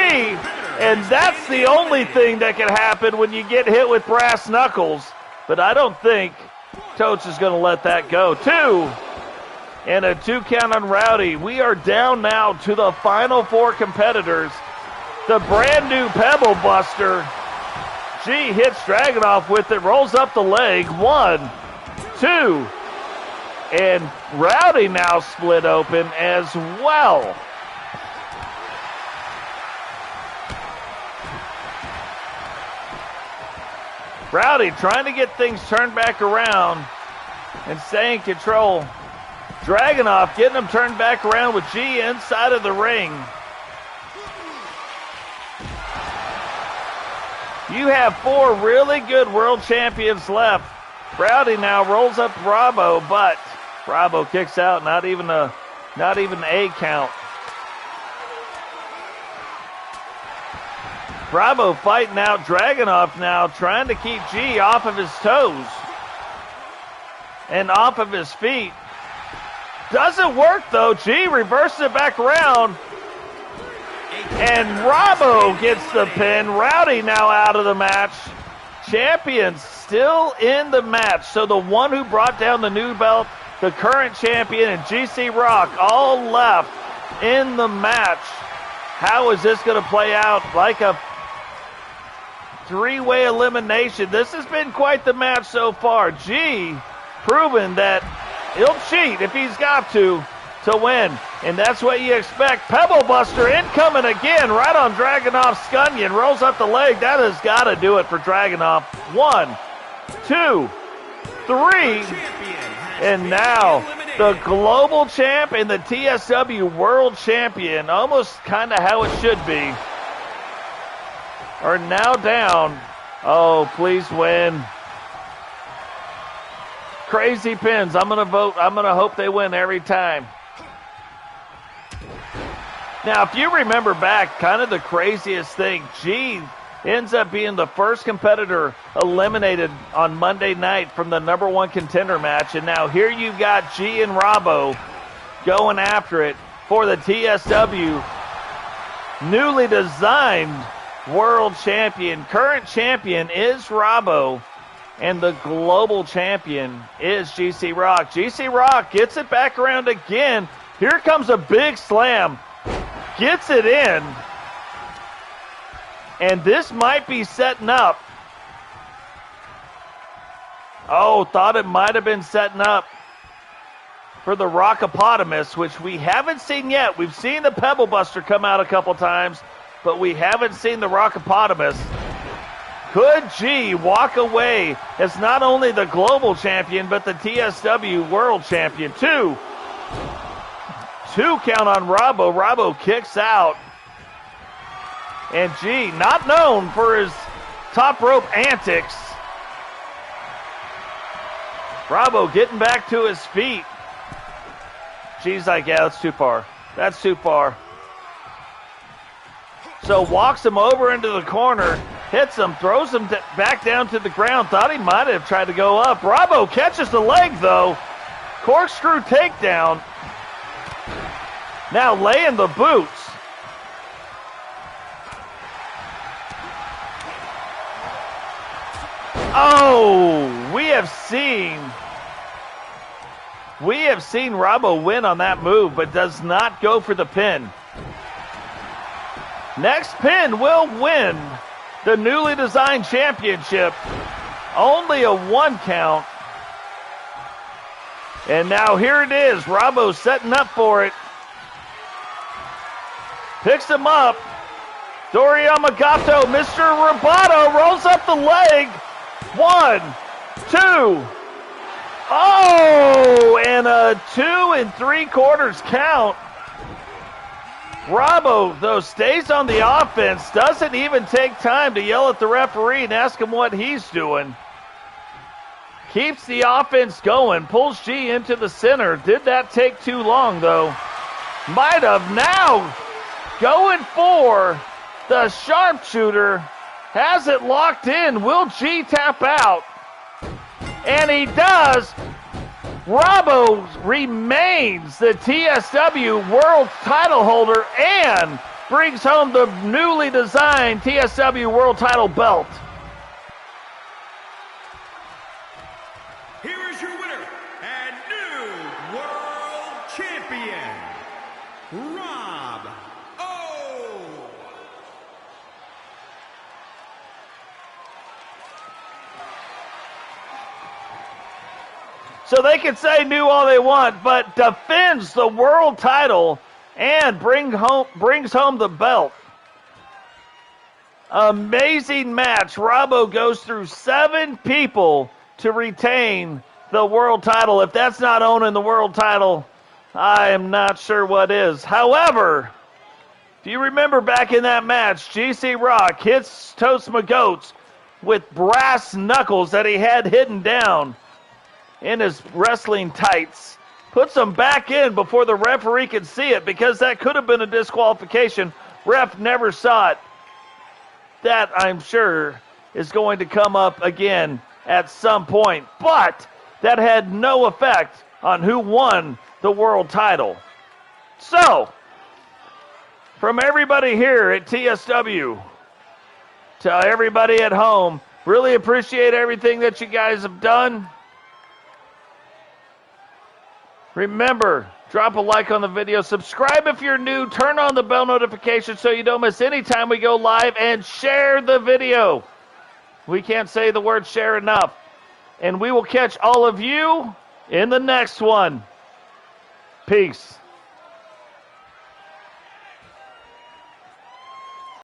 and that's the only thing that can happen when you get hit with Brass Knuckles. But I don't think Totes is going to let that go. 2. And a 2 count on Rowdy. We are down now to the final 4 competitors. The brand new Pebble Buster. G hits Dragonov with it, rolls up the leg. 1, 2. And Rowdy now split open as well. Rowdy trying to get things turned back around and stay in control. Dragonov getting him turned back around with G inside of the ring. You have 4 really good world champions left. Rowdy now rolls up Robbo, but Robbo kicks out, not even a count. Robbo fighting out Dragonov now, trying to keep G off of his toes and off of his feet. Doesn't work though. G reverses it back around. And Robbo gets the pin. Rowdy now out of the match. Champions still in the match. So the one who brought down the new belt, the current champion, and GC Rock all left in the match. How is this going to play out? Like a 3-way elimination. This has been quite the match so far. G proven that he'll cheat if he's got to win. And that's what you expect. Pebble Buster incoming again, right on Dragonov's scunion. Rolls up the leg. That has got to do it for Dragonov. 1, 2, 3. And now the global champ and the TSW world champion, almost kind of how it should be, are now down. Oh, please win. crazy pins. I'm going to hope they win every time. Now, if you remember back, kind of the craziest thing, Jade ends up being the first competitor eliminated on Monday night from the number one contender match. And now here you've got G and Robbo going after it for the TSW newly designed world champion. Current champion is Robbo, and the global champion is GC Rock. GC Rock gets it back around again. Here comes a big slam. Gets it in. And this might be setting up. Oh, thought it might have been setting up for the Rockopotamus, which we haven't seen yet. We've seen the Pebble Buster come out a couple times, but we haven't seen the Rockopotamus. Could G walk away as not only the global champion, but the TSW world champion? Two count on Robbo. Robbo kicks out. And G, not known for his top rope antics. Robbo getting back to his feet. G's like, yeah, that's too far. That's too far. So walks him over into the corner, hits him, throws him back down to the ground. Thought he might have tried to go up. Robbo catches the leg, though. Corkscrew takedown. Now laying the boots. Oh, we have seen Robbo win on that move, but does not go for the pin. Next pin will win the newly designed championship. Only a 1 count. And now here it is. Robbo setting up for it. Picks him up. Doriyamagato, Mr. Roboto rolls up the leg. 1, 2. Oh, and a 2 3/4 count. Robbo, though, stays on the offense, doesn't even take time to yell at the referee and ask him what he's doing. Keeps the offense going, pulls G into the center. Did that take too long, though? Might have. Now going for the sharpshooter. Has it locked in. Will G tap out? And he does. Robbo remains the TSW World Title holder and brings home the newly designed TSW World Title belt. Here is your winner and new World Champion, Robbo. So they can say new all they want, but defends the world title and brings home the belt. Amazing match. Robbo goes through 7 people to retain the world title. If that's not owning the world title, I am not sure what is. However, if you remember back in that match, GC Rock hits Totes Magoats with brass knuckles that he had hidden down in his wrestling tights. Puts them back in before the referee could see it, because that could have been a disqualification. Ref never saw it. That, I'm sure, is going to come up again at some point. But that had no effect on who won the world title. So, from everybody here at TSW to everybody at home, really appreciate everything that you guys have done. Remember, drop a like on the video, subscribe if you're new, turn on the bell notification so you don't miss any time we go live, and share the video. We can't say the word share enough. And we will catch all of you in the next one. Peace.